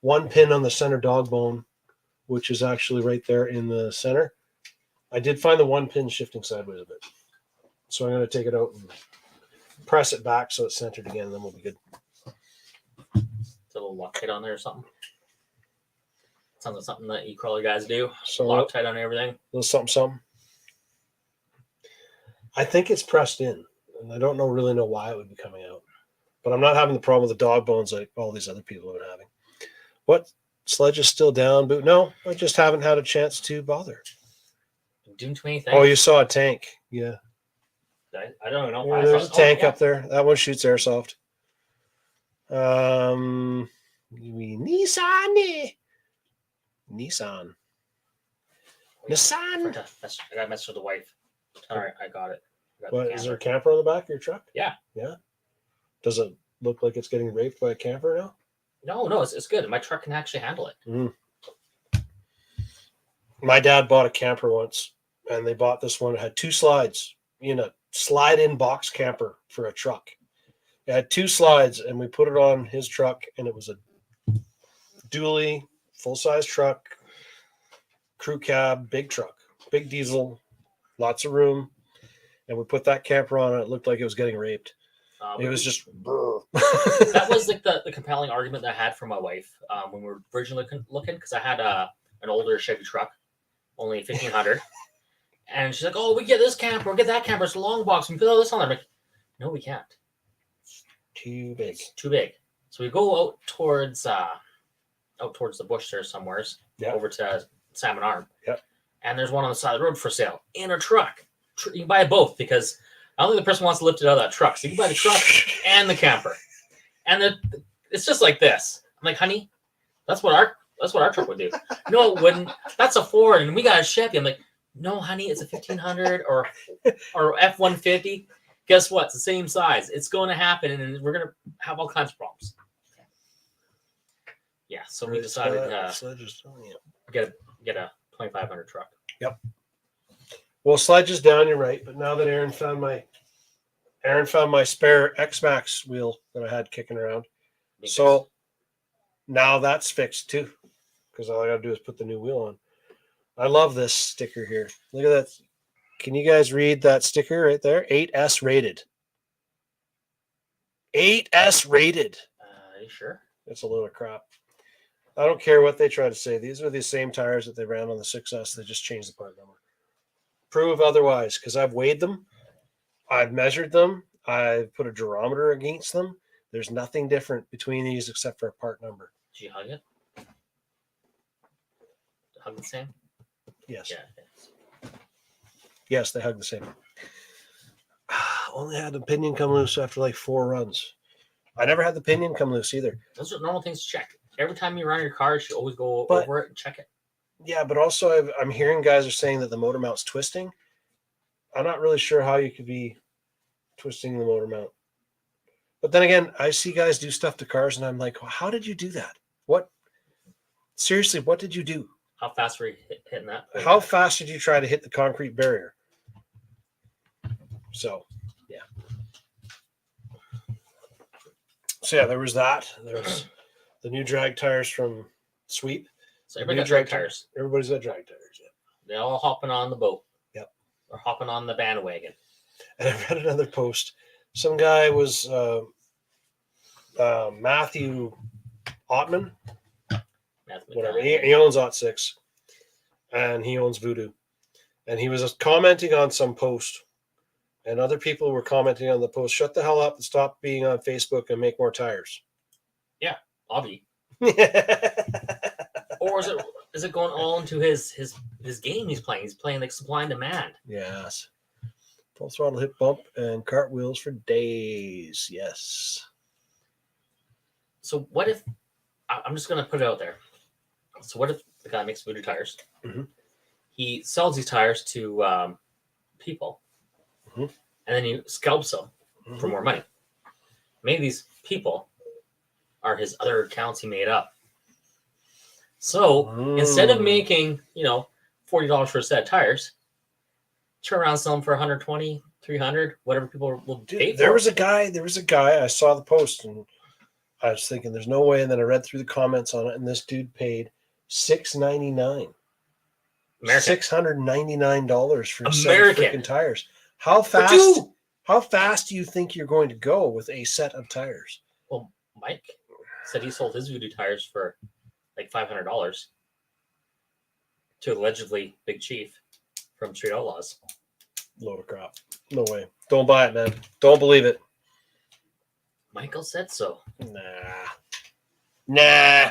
one pin on the center dog bone, which is actually right there in the center. I did find the one pin shifting sideways a bit. So I'm going to take it out and press it back so it's centered again, and then we'll be good. It's a little Loctite on there or something. Sounds like something that e-crawler guys do. So Loctite on everything. little something. I think it's pressed in, and I don't really know why it would be coming out. But I'm not having the problem with the dog bones like all these other people have been having. What? Sledge is still down, but no, I just haven't had a chance to bother. Doing too many things. Oh, you saw a tank. Yeah. I don't know. Yeah, there's a tank up there. That one shoots airsoft. Nissan. I got a message with the wife. All right, I got it. What, is there a camper on the back of your truck? Yeah. Yeah. Does it look like it's getting raped by a camper now? No, it's good. My truck can actually handle it. My dad bought a camper once, and they bought this one. It had 2 slides in a slide-in box camper for a truck. It had 2 slides, and we put it on his truck, and it was a dually, full-size truck, crew cab, big truck, big diesel, lots of room. And we put that camper on, and it looked like it was getting raped. It was just. That was like the compelling argument that I had for my wife when we were originally looking, because I had an older Chevy truck, only 1500, and she's like, "Oh, we get this camper, we get that camper. It's a long box. We put all this on there." I'm like, "No, we can't. Too big. It's too big." So we go out towards the bush there somewheres, over to Salmon Arm. Yep. And there's one on the side of the road for sale in a truck. You can buy both because I don't think the person wants to lift it out of that truck. So you can buy the truck and the camper, and it's just like this. I'm like, honey, that's what our truck would do. No, it wouldn't. That's a Ford, and we got a Chevy. I'm like, no, honey, it's a 1500 or F-150. Guess what? It's the same size. It's going to happen, and we're going to have all kinds of problems. Yeah, so we decided get a 2500 truck. Yep. Well, sledge is down. You're right, but now that Aaron found my spare X-Max wheel that I had kicking around, so now that's fixed too, because all I got to do is put the new wheel on. I love this sticker here. Look at that. Can you guys read that sticker right there? 8S rated. 8S rated. Are you sure? It's a load of crap. I don't care what they try to say. These are the same tires that they ran on the 6S. They just changed the part number. Prove otherwise, because I've weighed them. I've measured them. I've put a durometer against them. There's nothing different between these except for a part number. Did you hug it? hug the same? Yes. Yeah. Yes, they hug the same. Only had the pinion come loose after like 4 runs. I never had the pinion come loose either. Those are normal things to check. Every time you run your car, you should always go But- over it and check it. Yeah, but also I'm hearing guys are saying that the motor mount's twisting. I'm not really sure how you could be twisting the motor mount. But then again, I see guys do stuff to cars, and I'm like, well, how did you do that? What? Seriously, what did you do? How fast were you hitting that? How fast did you try to hit the concrete barrier? So, yeah. So, yeah, there was that. There's the new drag tires from Sweep. So everybody New got drag drag tires. Everybody's got drag tires, yeah. They're all hopping on the boat. Yep. Or hopping on the bandwagon. And I read another post. Some guy was Matthew Ottman, whatever. He owns Ot6, and he owns Voodoo. And he was commenting on some post, and other people were commenting on the post. Shut the hell up and stop being on Facebook and make more tires. Obvi. Or is it going all into his game he's playing? He's playing like supply and demand. Yes. Full throttle hip bump and cartwheels for days. Yes. So what if I'm just gonna put it out there? So what if the guy makes Voodoo tires? Mhm. He sells these tires to people, Mhm. and then he scalps them for more money. Maybe these people are his other accounts he made up. So instead of making, $40 for a set of tires, turn around, sell them for 120, 300, whatever people will pay for. There was a guy, I saw the post and I was thinking there's no way. And then I read through the comments on it, and this dude paid $699. American. $699 for a set of American. freaking tires. How fast do you think you're going to go with a set of tires? Well, Mike said he sold his Voodoo tires for like $500 to allegedly Big Chief from Street Outlaws. Load of crap. No way. Don't buy it, man. Don't believe it. Michael said so. Nah.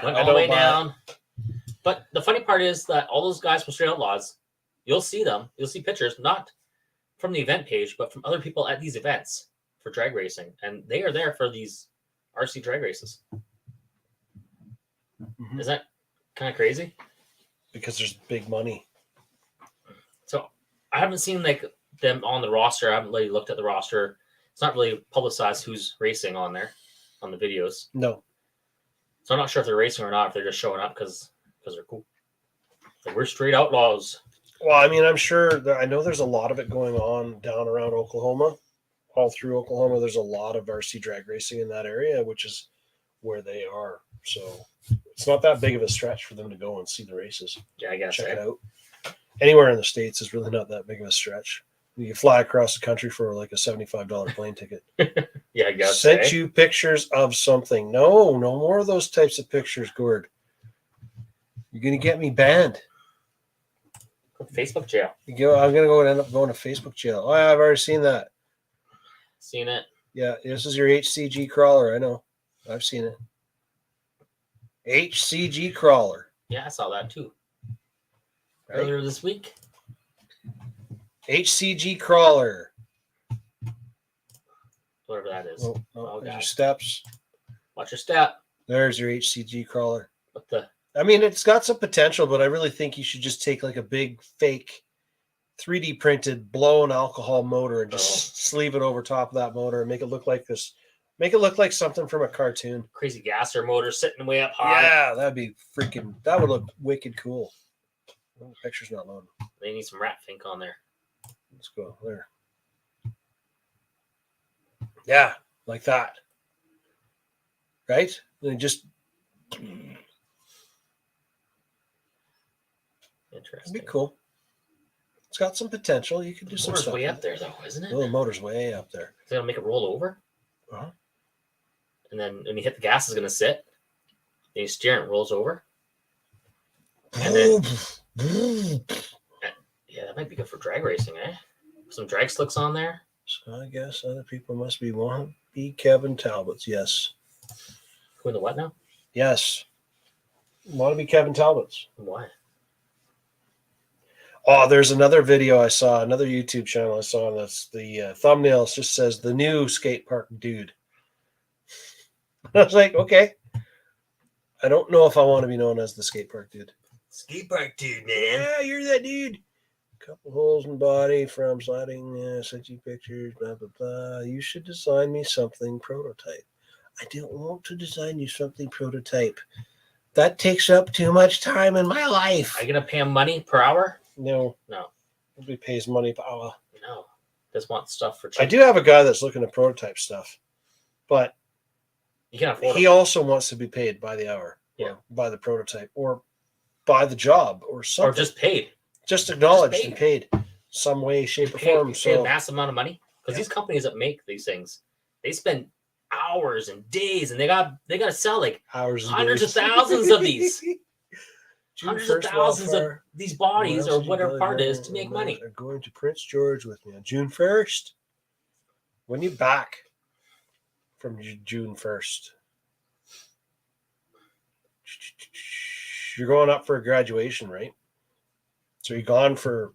Went all the way down. But the funny part is that all those guys from Street Outlaws, you'll see them. You'll see pictures, not from the event page, but from other people at these events for drag racing. And they are there for these RC drag races. Mhm. Is that kind of crazy? Because there's big money. So I haven't seen like them on the roster. I haven't really looked at the roster. It's not really publicized who's racing on there on the videos. No. So I'm not sure if they're racing or not, if they're just showing up because they're cool. Like, we're Street Outlaws. Well, I mean, I'm sure I know there's a lot of it going on down around Oklahoma. All through Oklahoma, there's a lot of RC drag racing in that area, which is where they are. So it's not that big of a stretch for them to go and see the races. Yeah, I guess. Check it out. Anywhere in the States is really not that big of a stretch. You fly across the country for like a $75 plane ticket. Yeah, I guess. Sent you pictures of something. No more of those types of pictures, Gord. You're gonna get me banned. Facebook jail. I'm gonna go and end up going to Facebook jail. Oh, yeah, I've already seen that. Seen it. Yeah, this is your HCG crawler. I know. I've seen it. HCG crawler. Yeah, I saw that too. Right? Earlier this week. HCG crawler. Whatever that is. Oh, there's God. your steps. Watch your step. There's your HCG crawler. What the? I mean, it's got some potential, but I really think you should just take like a big fake 3D printed blown alcohol motor and just sleeve it over top of that motor and make it look like this. Make it look like something from a cartoon. Crazy gasser motor sitting way up high. Yeah, that would look wicked cool. Oh, the picture's not loading. They need some rat fink on there. Let's go there. Yeah, like that. Right? And just Interesting. it'd be cool. It's got some potential. You could do The some motor's stuff. way with up there though, isn't it? it. Oh, the motor's way up there. It's gonna make it roll over. Uh-huh. And then when you hit the gas, it's gonna sit. Then you steer and it rolls over. And then, yeah, that might be good for drag racing, eh? Some drag slicks on there. So I guess other people must be Kevin Talbots. Yes. Who in the what now? Yes. Want to be Kevin Talbots. Why? Oh, there's another video I saw, another YouTube channel I saw, and that's the thumbnail just says the new skate park dude. I was like, okay. I don't know if I want to be known as the skate park dude. Skate park dude, Yeah, you're that dude. Couple holes in body from sliding, sent you pictures, blah, blah, blah. You should design me something prototype. I don't want to design you something prototype. That takes up too much time in my life. Are you gonna pay him money per hour? No. No. Nobody pays money per hour. No. Just want stuff for cheap. I do have a guy that's looking to prototype stuff, but You can afford he it. also wants to be paid by the hour, Yeah. or by the prototype, or by the job, or something. Or just paid. Just acknowledged Just and paid some way, shape, or Pay form. a So massive amount of money. Because Yeah. these companies that make these things, they spend hours and days, and they gotta sell like hours and hundreds days. of thousands of these. June Hundreds of 1st thousands of wildfire. these bodies Where else or did you whatever go? part it Yeah, is to make money. Are going to Prince George with me on June 1st. When you back from June 1st? You're going up for a graduation, right? So you're gone for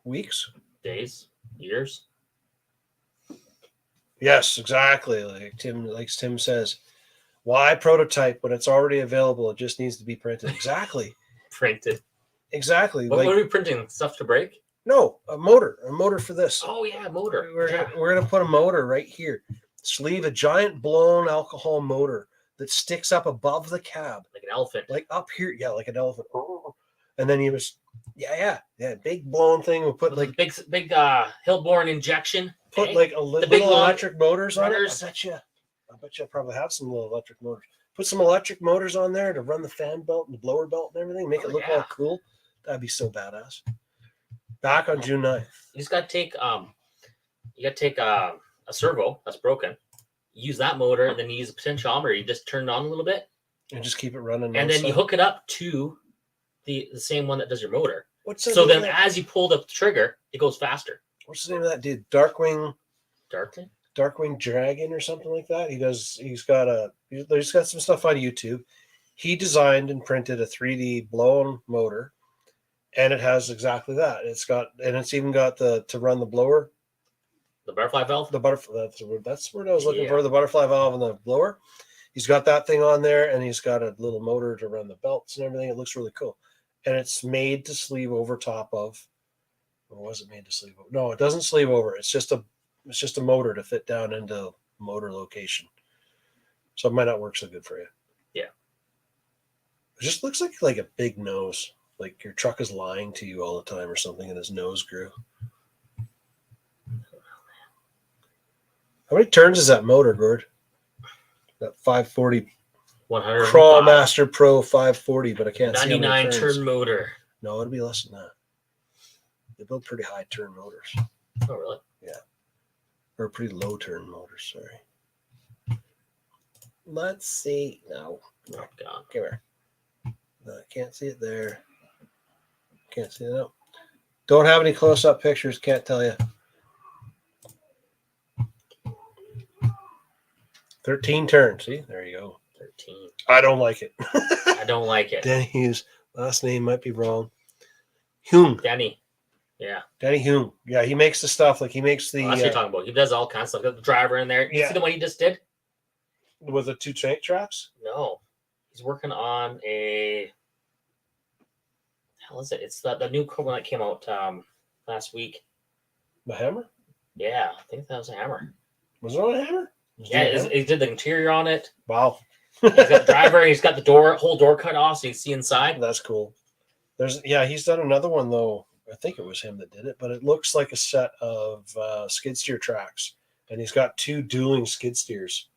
weeks? Days, years. Yes, exactly. Like Tim says, why prototype when it's already available? It just needs to be printed. Exactly. Printed. Exactly. What are we printing? Stuff to break? No, a motor for this. Oh yeah, motor. We're gonna put a motor right here. Sleeve a giant blown alcohol motor that sticks up above the cab, Like an elephant. like up here, yeah, like an elephant. And then he was, big blown thing. We'll put With like a big Hillborn injection. put eh? like a big little long electric motors on it. runners. I bet you I probably have some little electric motors. Put some electric motors on there to run the fan belt and the blower belt and everything. Make it look all cool. That'd be so badass. Back on June 9th. You just gotta take a servo that's broken. Use that motor, and then you use a potentiometer. You just turn it on a little bit, And just keep it running. and then you nonstop. hook it up to the same one that does your motor. What's the So name then, of that? as you pull the trigger, it goes faster. What's the name of that dude? Darkwing Dragon or something like that. He's got some stuff on YouTube. He designed and printed a 3D blown motor, and it has exactly that. It's even got to run the blower. The butterfly valve. The butterfly. That's what I was looking Yeah. for. The butterfly valve and the blower. He's got that thing on there, and he's got a little motor to run the belts and everything. It looks really cool, and it's made to sleeve over top of. Or was it made to sleeve over? No, it doesn't sleeve over. It's just a motor to fit down into motor location. So it might not work so good for you. Yeah. It just looks like a big nose. Like your truck is lying to you all the time or something, and his nose grew. How many turns is that motor, Gord? That 540 100. Crawl Master Pro 540, but I can't see how many 99 turns. turn motor. No, it'll be less than that. They build pretty high turn motors. Oh really? Or pretty low turn motors, sorry. Let's see. No. Oh god. Come here. No, I can't see it there. Can't see it out. Don't have any close-up pictures, can't tell you. 13 turns. See? There you go. 13. I don't like it. I don't like it. Denny Hughes. Last name might be wrong. Hume. Danny. Yeah. Denny Hume. Yeah, he makes the stuff. Like he makes the That's what you're talking about. He does all kinds of stuff. Got the driver in there. You Yeah. see the one he just did? with the two tank tracks. No. He's working on a hell is it? It's the new one that came out last week. The hammer? Yeah, I think that was a hammer. Was it on a hammer? Yeah, he did the interior on it. Wow. He's got the driver. He's got the whole door cut off, so you can see inside. That's cool. He's done another one though. I think it was him that did it, but it looks like a set of skid steer tracks, and he's got two dueling skid steers,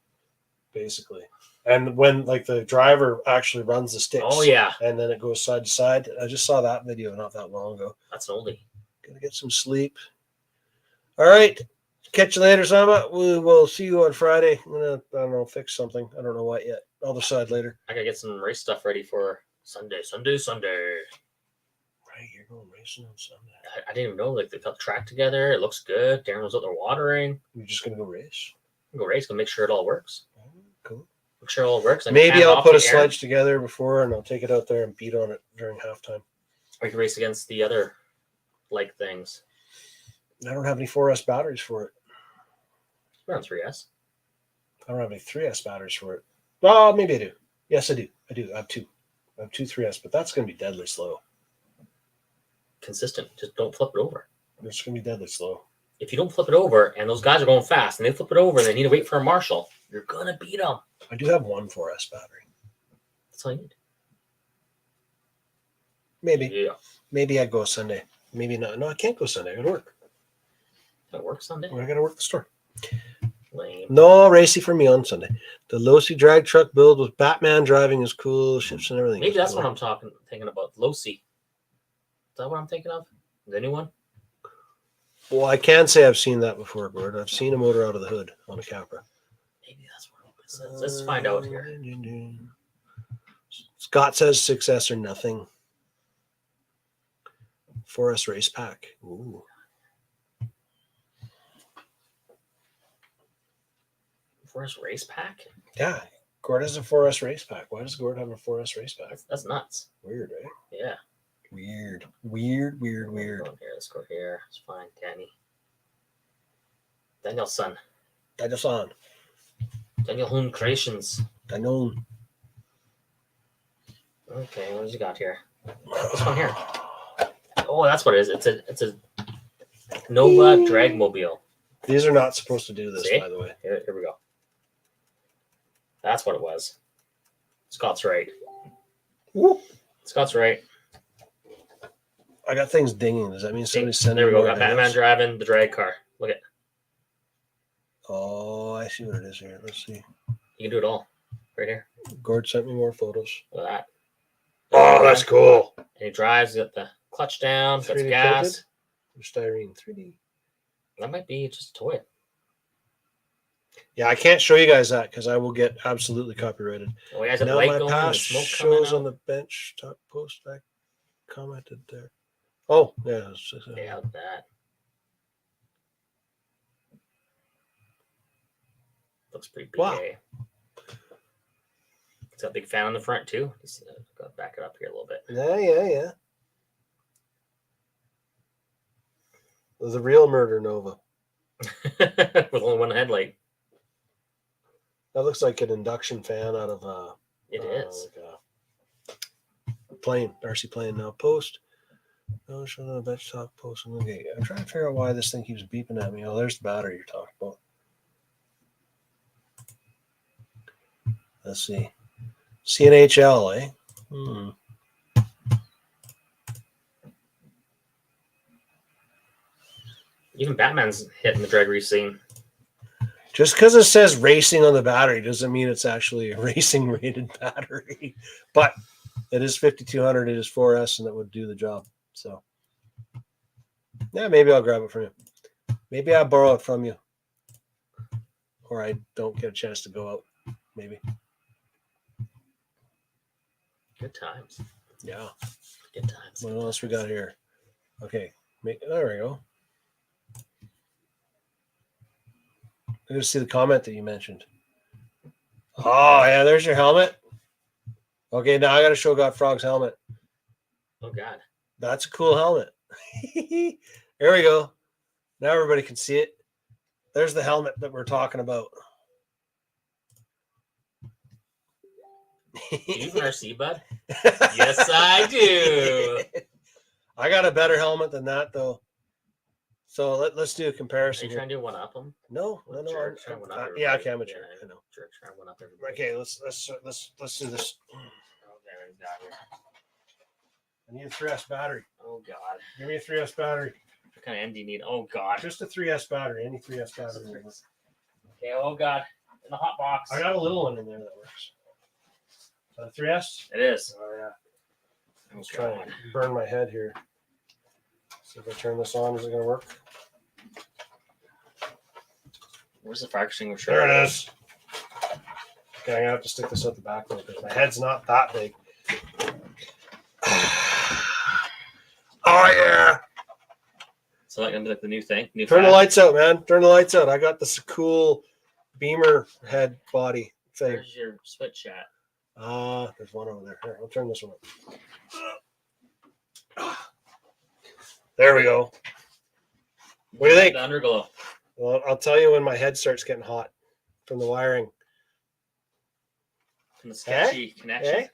basically. And when like the driver actually runs the sticks, Oh yeah, and then it goes side to side. I just saw that video not that long ago. that's an oldie. Gonna get some sleep. All right. Catch you later, Zama. We will see you on Friday. I'm gonna, I don't know, fix something. I don't know what yet. I'll decide later. I gotta get some race stuff ready for Sunday. Right, you're going racing on Sunday. I didn't even know like they got the track together. It looks good. Darren was out there watering. You're just gonna go race? Go race. Gonna make sure it all works. Oh, cool. Make sure it all works. And Maybe hand it I'll off put to a Aaron. sledge together before, and I'll take it out there and beat on it during halftime. Or you can race against the other like things. I don't have any 4S batteries for it. We're on 3S. I don't have any 3S batteries for it. Well, maybe I do. Yes, I do. I have two. I have two 3S, but that's going to be deadly slow. Consistent. Just don't flip it over. It's going to be deadly slow. If you don't flip it over, and those guys are going fast, and they flip it over, and they need to wait for a marshal, you're gonna beat them. I do have one 4S battery. That's all you need. Maybe. Yeah. Maybe I'd go Sunday. Maybe not. No, I can't go Sunday. I got to work. That works Sunday. I got to work the store. Lame. No racy for me on Sunday. The Losi drag truck build with Batman driving is cool. Ships and everything. Maybe is that's cool. what I'm thinking about. Losi. Is that what I'm thinking of? The new one? Well, I can say I've seen that before, Gord. I've seen a motor out of the hood on a Capra. Maybe that's what it was. Let's find out here. Scott says 6S or nothing. 4S race pack. Ooh. 4S race pack? Yeah. Gord has a 4S race pack. Why does Gord have a 4S race pack? That's nuts. Weird, right? Yeah. Weird. Go here. Let's go here. It's fine, Danny. Daniel's son. Daniel-san. Daniel Hoon Creations. Daniel. Okay, what has you got here? This one here. Oh, that's what it is. It's a Nova Dragmobile. These are not supposed to do this, See? by the way. Here we go. That's what it was. Scott's right. Woo. Scott's right. I got things dinging. Does that mean See, somebody's sending there we go. more Got Batman videos? driving the drag car. Look at. Oh, I see what it is here. Let's see. You can do it all. Right here. Gord sent me more photos. Look at that. Oh, that's cool. And he drives, got the clutch down, got 3D the gas. printed? Styrene 3D. That might be just a toy. Yeah, I can't show you guys that because I will get absolutely copyrighted. Oh, he has a Now light my going and past smoke coming shows out. on the bench top post. I commented there. Oh, yeah. Yeah, look at that. Looks pretty BA. Wow. It's got a big fan on the front too. Just gotta back it up here a little bit. Yeah. The real murder Nova. With only one headlight. That looks like an induction fan out of It is. like a plane, RC plane now. Post. No, show the bench top post. Okay, I'm trying to figure out why this thing keeps beeping at me. Oh, there's the battery you're talking about. Let's see. CNHL, eh? Even Batman's hitting the drag race scene. Just because it says racing on the battery doesn't mean it's actually a racing rated battery. But it is 5200, it is 4S, and it would do the job. So, yeah, maybe I'll grab it from you. Maybe I'll borrow it from you. Or I don't get a chance to go out. Maybe. Good times. Yeah. Good times. What else we got here? Okay. There we go. I just see the comment that you mentioned. Oh, yeah, there's your helmet. Okay, now I got to show God Frog's helmet. Oh, God. That's a cool helmet. There we go. Now everybody can see it. There's the helmet that we're talking about. Do you have an RC, bud? Yes, I do. I got a better helmet than that, though. So let's do a Are comparison you here. trying to one up them? No. Jerk, try one up Yeah, everybody. okay, I'm a jerk. I know. Jerk, try one up everybody. Okay, let's do this. Okay, we got it. I need a 3S battery. Oh, God. Give me a 3S battery. What kind of end do you need? Oh, God. Just a 3S battery. Any 3S battery. Okay, oh, God. In the hot box. I got a little one in there that works. A 3S? It is. Oh, yeah. Oh, Let's try God. and burn my head here. See if I turn this on. Is it going to work? Where's the fire extinguisher? There it is. Okay, I'm going to have to stick this out the back though because my head's not that big. Oh, yeah. So that's going to be like the new thing? New Turn the fad? lights out, man. Turn the lights out. I got this cool beamer head body thing. Where's your switch at? There's one over there. Here, I'll turn this one up. There we go. What do you think? The underglow. Well, I'll tell you when my head starts getting hot from the wiring. From the sketchy connection. Eh?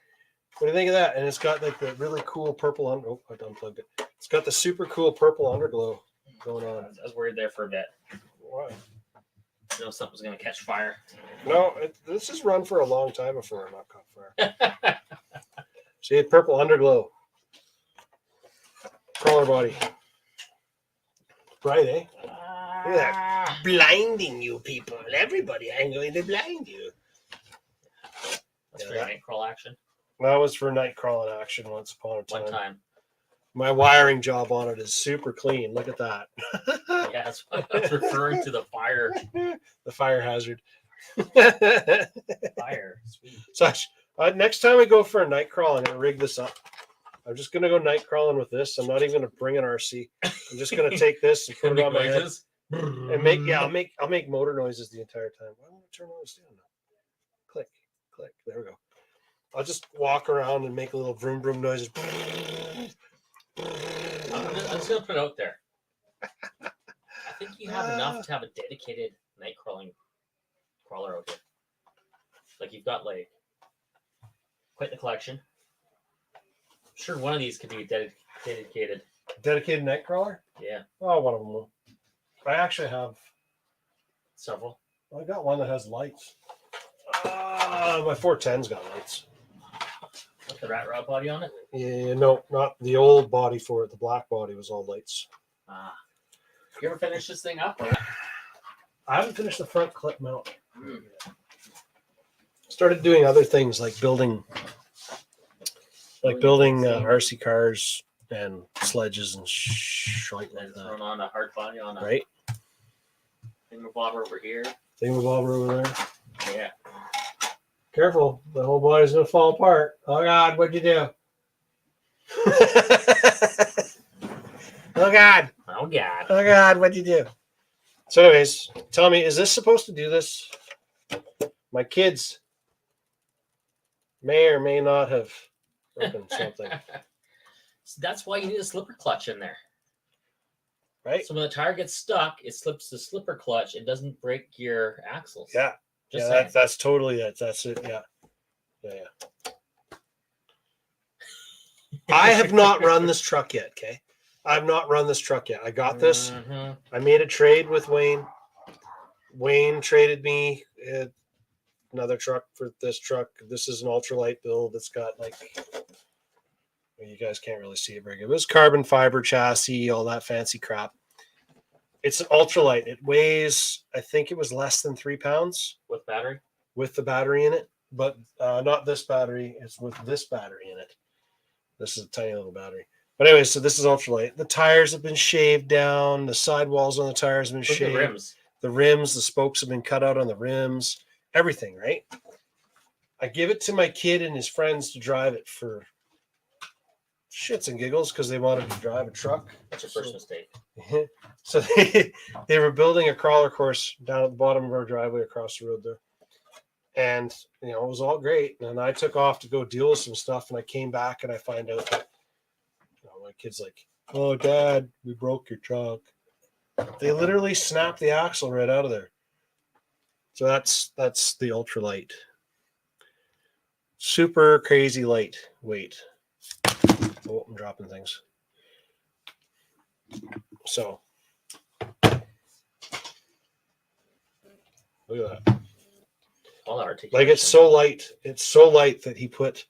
What do you think of that? And it's got like the really cool purple oh, I unplugged it. It's got the super cool purple underglow going on. I was worried there for a bit. Why? I know something was going to catch fire. No, this has run for a long time before it not caught fire. See, purple underglow. Crawler body. Bright, eh? Look at that. Blinding you people. Everybody, I'm going to blind you. That's Yeah, very that- night crawl action. That was for night crawling action once upon a time. One time. My wiring job on it is super clean. Look at that. Yeah, that's what I was referring to, the fire. The fire hazard. Fire. Sweet. So next time we go for a night crawl, I'm going to rig this up. I'm just going to go night crawling with this. I'm not even going to bring an RC. I'm just going to take this and put it on my head. Noises. And I'll make motor noises the entire time. I'm going to turn on this down now. Click, click. There we go. I'll just walk around and make a little vroom vroom noises. I'm just going to put it out there. I think you have enough to have a dedicated night crawling crawler out here. Like, you've got like quite the collection. I'm sure one of these could be dedicated. Dedicated night crawler? Yeah, Oh, one of them will. I actually have. several. I got one that has lights. My 410's got lights. With the rat rod body on it. Yeah, no, not the old body for it. The black body was all lights. You ever finish this thing up? Or? I haven't finished the front clip mount. Started doing other things like building RC cars and sledges and shit like And that. thrown on a hard body on a Right? thingamabobber over here. Thingamabobber over there. Yeah. Careful, the whole body's gonna fall apart. Oh God, what'd you do? Oh God. Oh God. Oh God, what'd you do? So, anyways, tell me, is this supposed to do this? My kids may or may not have broken something, So that's why you need a slipper clutch in there. right? So when the tire gets stuck, it slips the slipper clutch. It doesn't break your axles. Yeah, Just yeah, saying. that's totally it. That's it. Yeah, yeah. I have not run this truck yet. Okay, I've not run this truck yet. I got this. Mhm. I made a trade with Wayne. Wayne traded me another truck for this truck. This is an ultralight build. It's got like, well, you guys can't really see it very good. It was carbon fiber chassis, all that fancy crap. It's an ultralight. It weighs, I think it was less than 3 pounds With battery. with the battery in it, but not this battery. It's with this battery in it. This is a tiny little battery. But anyway, so this is ultralight. The tires have been shaved down. The sidewalls on the tires have been Look at shaved. the rims. The rims, the spokes have been cut out on the rims. Everything, right? I give it to my kid and his friends to drive it for shits and giggles because they wanted to drive a truck. That's your first mistake. So they were building a crawler course down at the bottom of our driveway across the road there. And, you know, it was all great. And I took off to go deal with some stuff. And I came back and I find out that, you know, my kid's like, "Oh, Dad, we broke your truck." They literally snapped the axle right out of there. So that's the ultralight. Super crazy lightweight. Oh, I'm dropping things. So look at that. All that articulation. Like it's so light that he put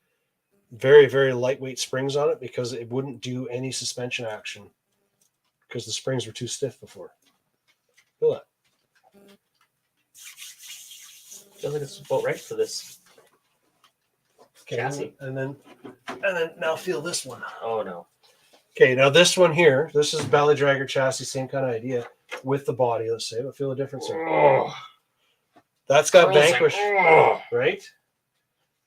very, very lightweight springs on it because it wouldn't do any suspension action because the springs were too stiff before. Feel that. Feels like it's about right for this. Okay, Chassis. and then now feel this one. Oh no. Okay, now this one here, this is belly dragger chassis, same kind of idea with the body, let's say, but feel the difference there. Oh. That's got Girls Vanquish, like, "Oh." right?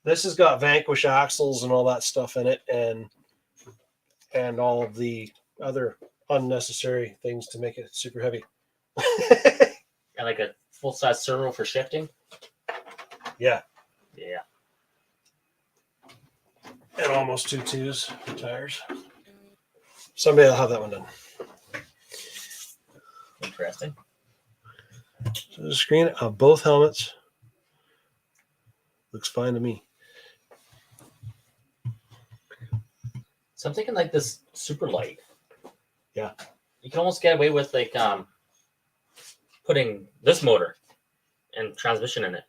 This has got Vanquish axles and all that stuff in it, and all of the other unnecessary things to make it super heavy. And like a full size servo for shifting. Yeah, Yeah. and almost 2.2s for tires. Someday I'll have that one done. Interesting. So the screen of both helmets looks fine to me. So I'm thinking like this super light. Yeah. You can almost get away with like putting this motor and transmission in it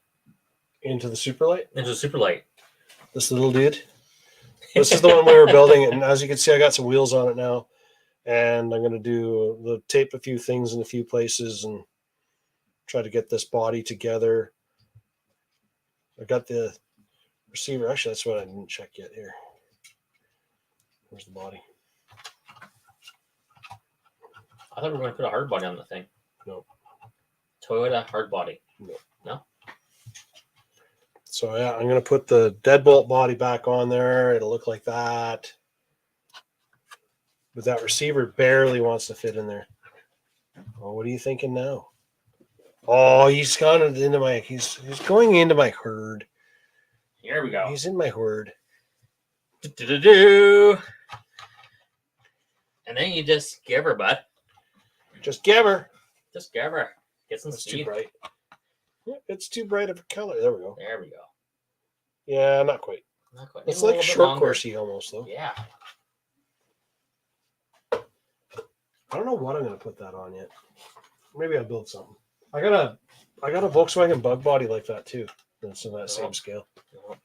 Into the Superlight, into a super light. this little dude. This is the one we were building, and as you can see, I got some wheels on it now, and I'm going to do the tape a few things in a few places and try to get this body together. I got the receiver. Actually, that's what I didn't check yet. Here, where's the body? I thought we were going to put a hard body on the thing. No. Toyota hard body. So yeah, I'm going to put the deadbolt body back on there. It'll look like that. But that receiver barely wants to fit in there. Oh, what are you thinking now? Oh, he's gone into my. He's going into my herd. Here we go. He's in my herd. Do-do-do-do. And then you just give her, bud. Just give her. Just give her. Get some It's too speed. bright. Yeah, it's too bright of a color. There we go. There we go. Yeah, not quite. Not quite. It's Maybe a like little bit short longer. coursey almost though. Yeah. I don't know what I'm gonna put that on yet. Maybe I'll build something. I got a Volkswagen bug body like that too. That's in that same scale. A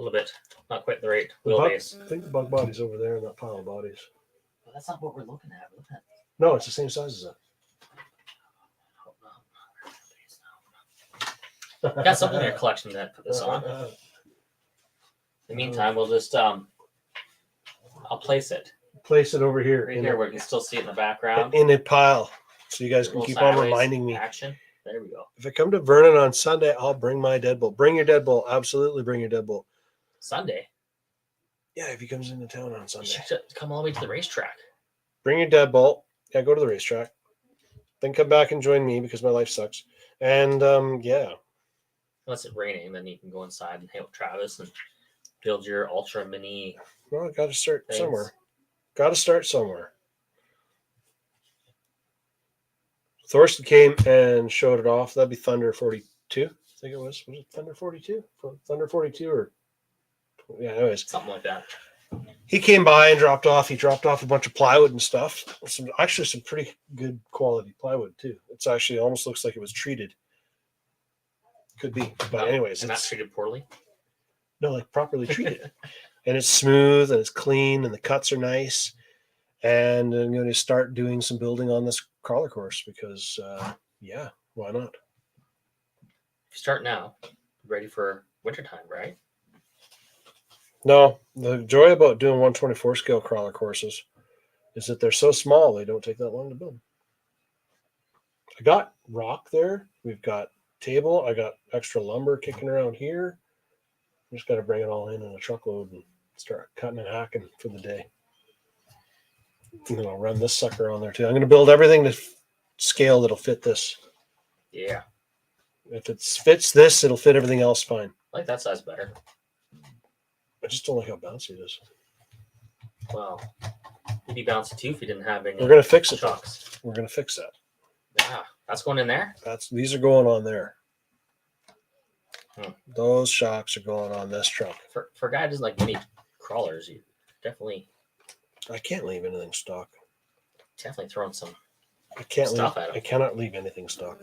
little bit. Not quite the right The bug- wheelbase. I think the bug body's over there in that pile of bodies. But that's not what we're looking at. We're looking at. No, it's the same size as that. I got something in your collection that put this on. In the meantime, we'll just I'll place it Place it over here right in, here where you can still see it in the background. in a pile, so you guys A can little keep on sideways reminding me. Action. There we go. If I come to Vernon on Sunday, I'll bring my deadbolt. Bring your deadbolt. Absolutely bring your deadbolt. Sunday. Yeah, if he comes into town on You Sunday. should come all the way to the racetrack. Bring your deadbolt. Yeah, go to the racetrack. Then come back and join me because my life sucks. And yeah, Unless it's raining, then you can go inside and hang out with Travis and build your ultra mini. well, I got to start things. somewhere. Got to start somewhere. Thorsten came and showed it off. That'd be Thunder 42. I think it was. Was it Thunder 42? Thunder 42 or yeah. Anyways, Something like that. he came by and dropped off. He dropped off a bunch of plywood and stuff. Some pretty good quality plywood too. It's actually almost looks like it was treated. Could be, but anyways, and not it's treated poorly. no like properly treated, and it's smooth and it's clean and the cuts are nice. And I'm going to start doing some building on this crawler course because yeah, why not? If you start now, ready for wintertime, right? No, the joy about doing 124 scale crawler courses is that they're so small they don't take that long to build. I got rock there. We've got table. I got extra lumber kicking around here. Just got to bring it all in a truckload and start cutting and hacking for the day. And then I'll run this sucker on there too. I'm going to build everything to scale that'll fit this. Yeah. If it fits this, it'll fit everything else fine. I like that size better. I just don't like how bouncy it is. Well, it'd be bouncy too if you didn't have any We're going to fix it. though. shocks. We're going to fix that. Yeah, that's going in there. These are going on there. Hmm. Those shocks are going on this truck. For a guy who doesn't like mini crawlers, you definitely I can't leave anything stock. throwing some. I can't Stuff leave. at 'em. I cannot leave anything stock.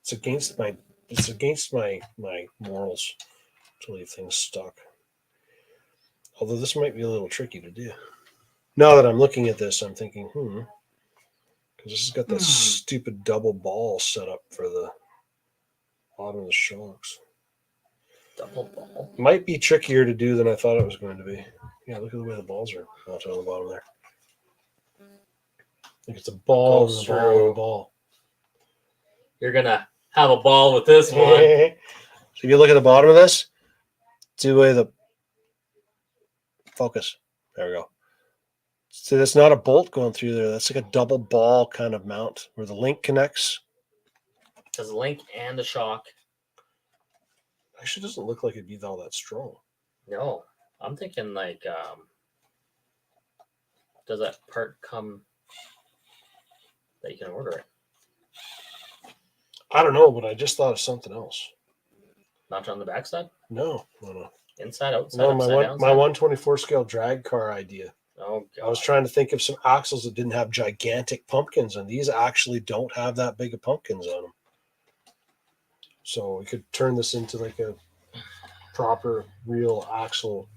It's against my. It's against my morals to leave things stock. Although this might be a little tricky to do. Now that I'm looking at this, I'm thinking, because this has got that stupid double ball set up for the bottom of the shocks. Double ball. Might be trickier to do than I thought it was going to be. Yeah, look at the way the balls are mounted on the bottom there. I think it's a ball Goes and a ball and a through. ball. You're gonna have a ball with this one. So if you look at the bottom of this, see the way the focus. There we go. So that's not a bolt going through there. That's like a double ball kind of mount where the link connects. Does the link and the shock? Actually, doesn't look like it'd be all that strong. No, I'm thinking like, does that part come that you can order it. I don't know, but I just thought of something else. Not on the backside? No. Inside, outside, No, upside down? my 124 scale drag car idea. Oh, God. I was trying to think of some axles that didn't have gigantic pumpkins, and these actually don't have that big of pumpkins on them. So we could turn this into like a proper, real axle.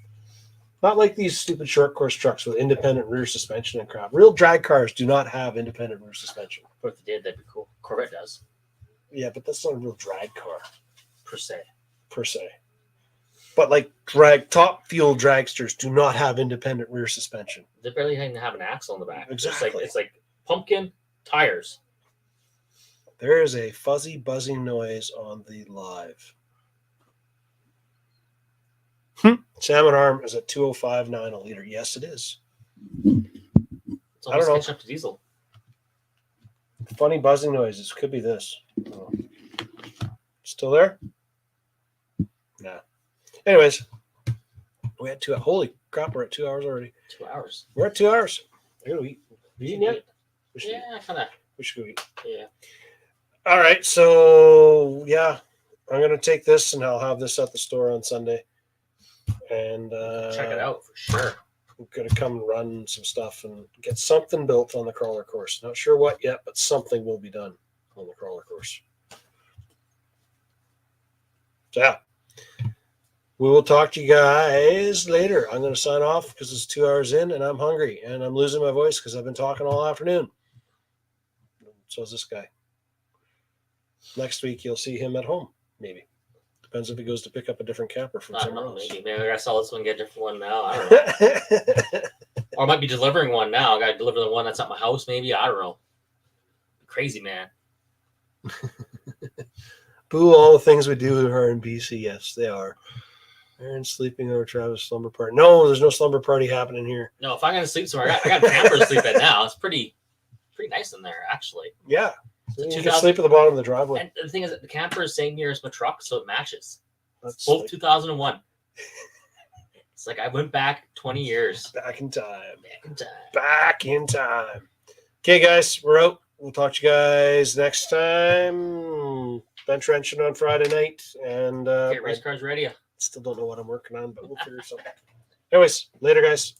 Not like these stupid short course trucks with independent rear suspension and crap. Real drag cars do not have independent rear suspension. But if they did, that'd be cool. Corvette does, Yeah, but that's not a real drag car per se. But like top fuel dragsters do not have independent rear suspension. They barely even have an axle in the back. Exactly. It's like pumpkin tires. There is a fuzzy buzzing noise on the live. Salmon arm is at 205.9 a liter. Yes, it is. It's I almost don't know. catching up to diesel. Funny buzzing noises. Could be this. Oh. Still there? Nah. Anyways, we had 2 hours. Holy crap, we're at 2 hours already. 2 hours. We're at 2 hours. I gotta eat. You eating yet? We should, Yeah, kind of. we should go eat. Yeah. All right, so yeah, I'm gonna take this and I'll have this at the store on Sunday. And Check it out for sure. I'm gonna come and run some stuff and get something built on the crawler course. Not sure what yet, but something will be done on the crawler course. So yeah, we will talk to you guys later. I'm gonna sign off because it's 2 hours in and I'm hungry and I'm losing my voice because I've been talking all afternoon. So is this guy. Next week you'll see him at home, maybe. Depends if he goes to pick up a different camper from I don't somewhere know. else. Maybe I gotta sell this one, get a different one now. I don't know. Or I might be delivering one now. I gotta deliver the one that's at my house. Maybe I don't know. Crazy man. Boo! All the things we do are in BC. Yes, they are. Aaron sleeping over Travis' slumber party. No, there's no slumber party happening here. No, if I'm gonna sleep somewhere, I got a camper to sleep at now. It's pretty nice in there actually. Yeah, It's a you can 2000 sleep at the bottom of the driveway. And the thing is that the camper is same year as my truck, so it matches. That's Both like 2001. It's like I went back 20 years. back in time. Back in time. Back in time. Okay, guys, we're out. We'll talk to you guys next time. Bench wrenching on Friday night, and Get race I cars ready. still don't know what I'm working on, but we'll figure something out. Anyways, later, guys.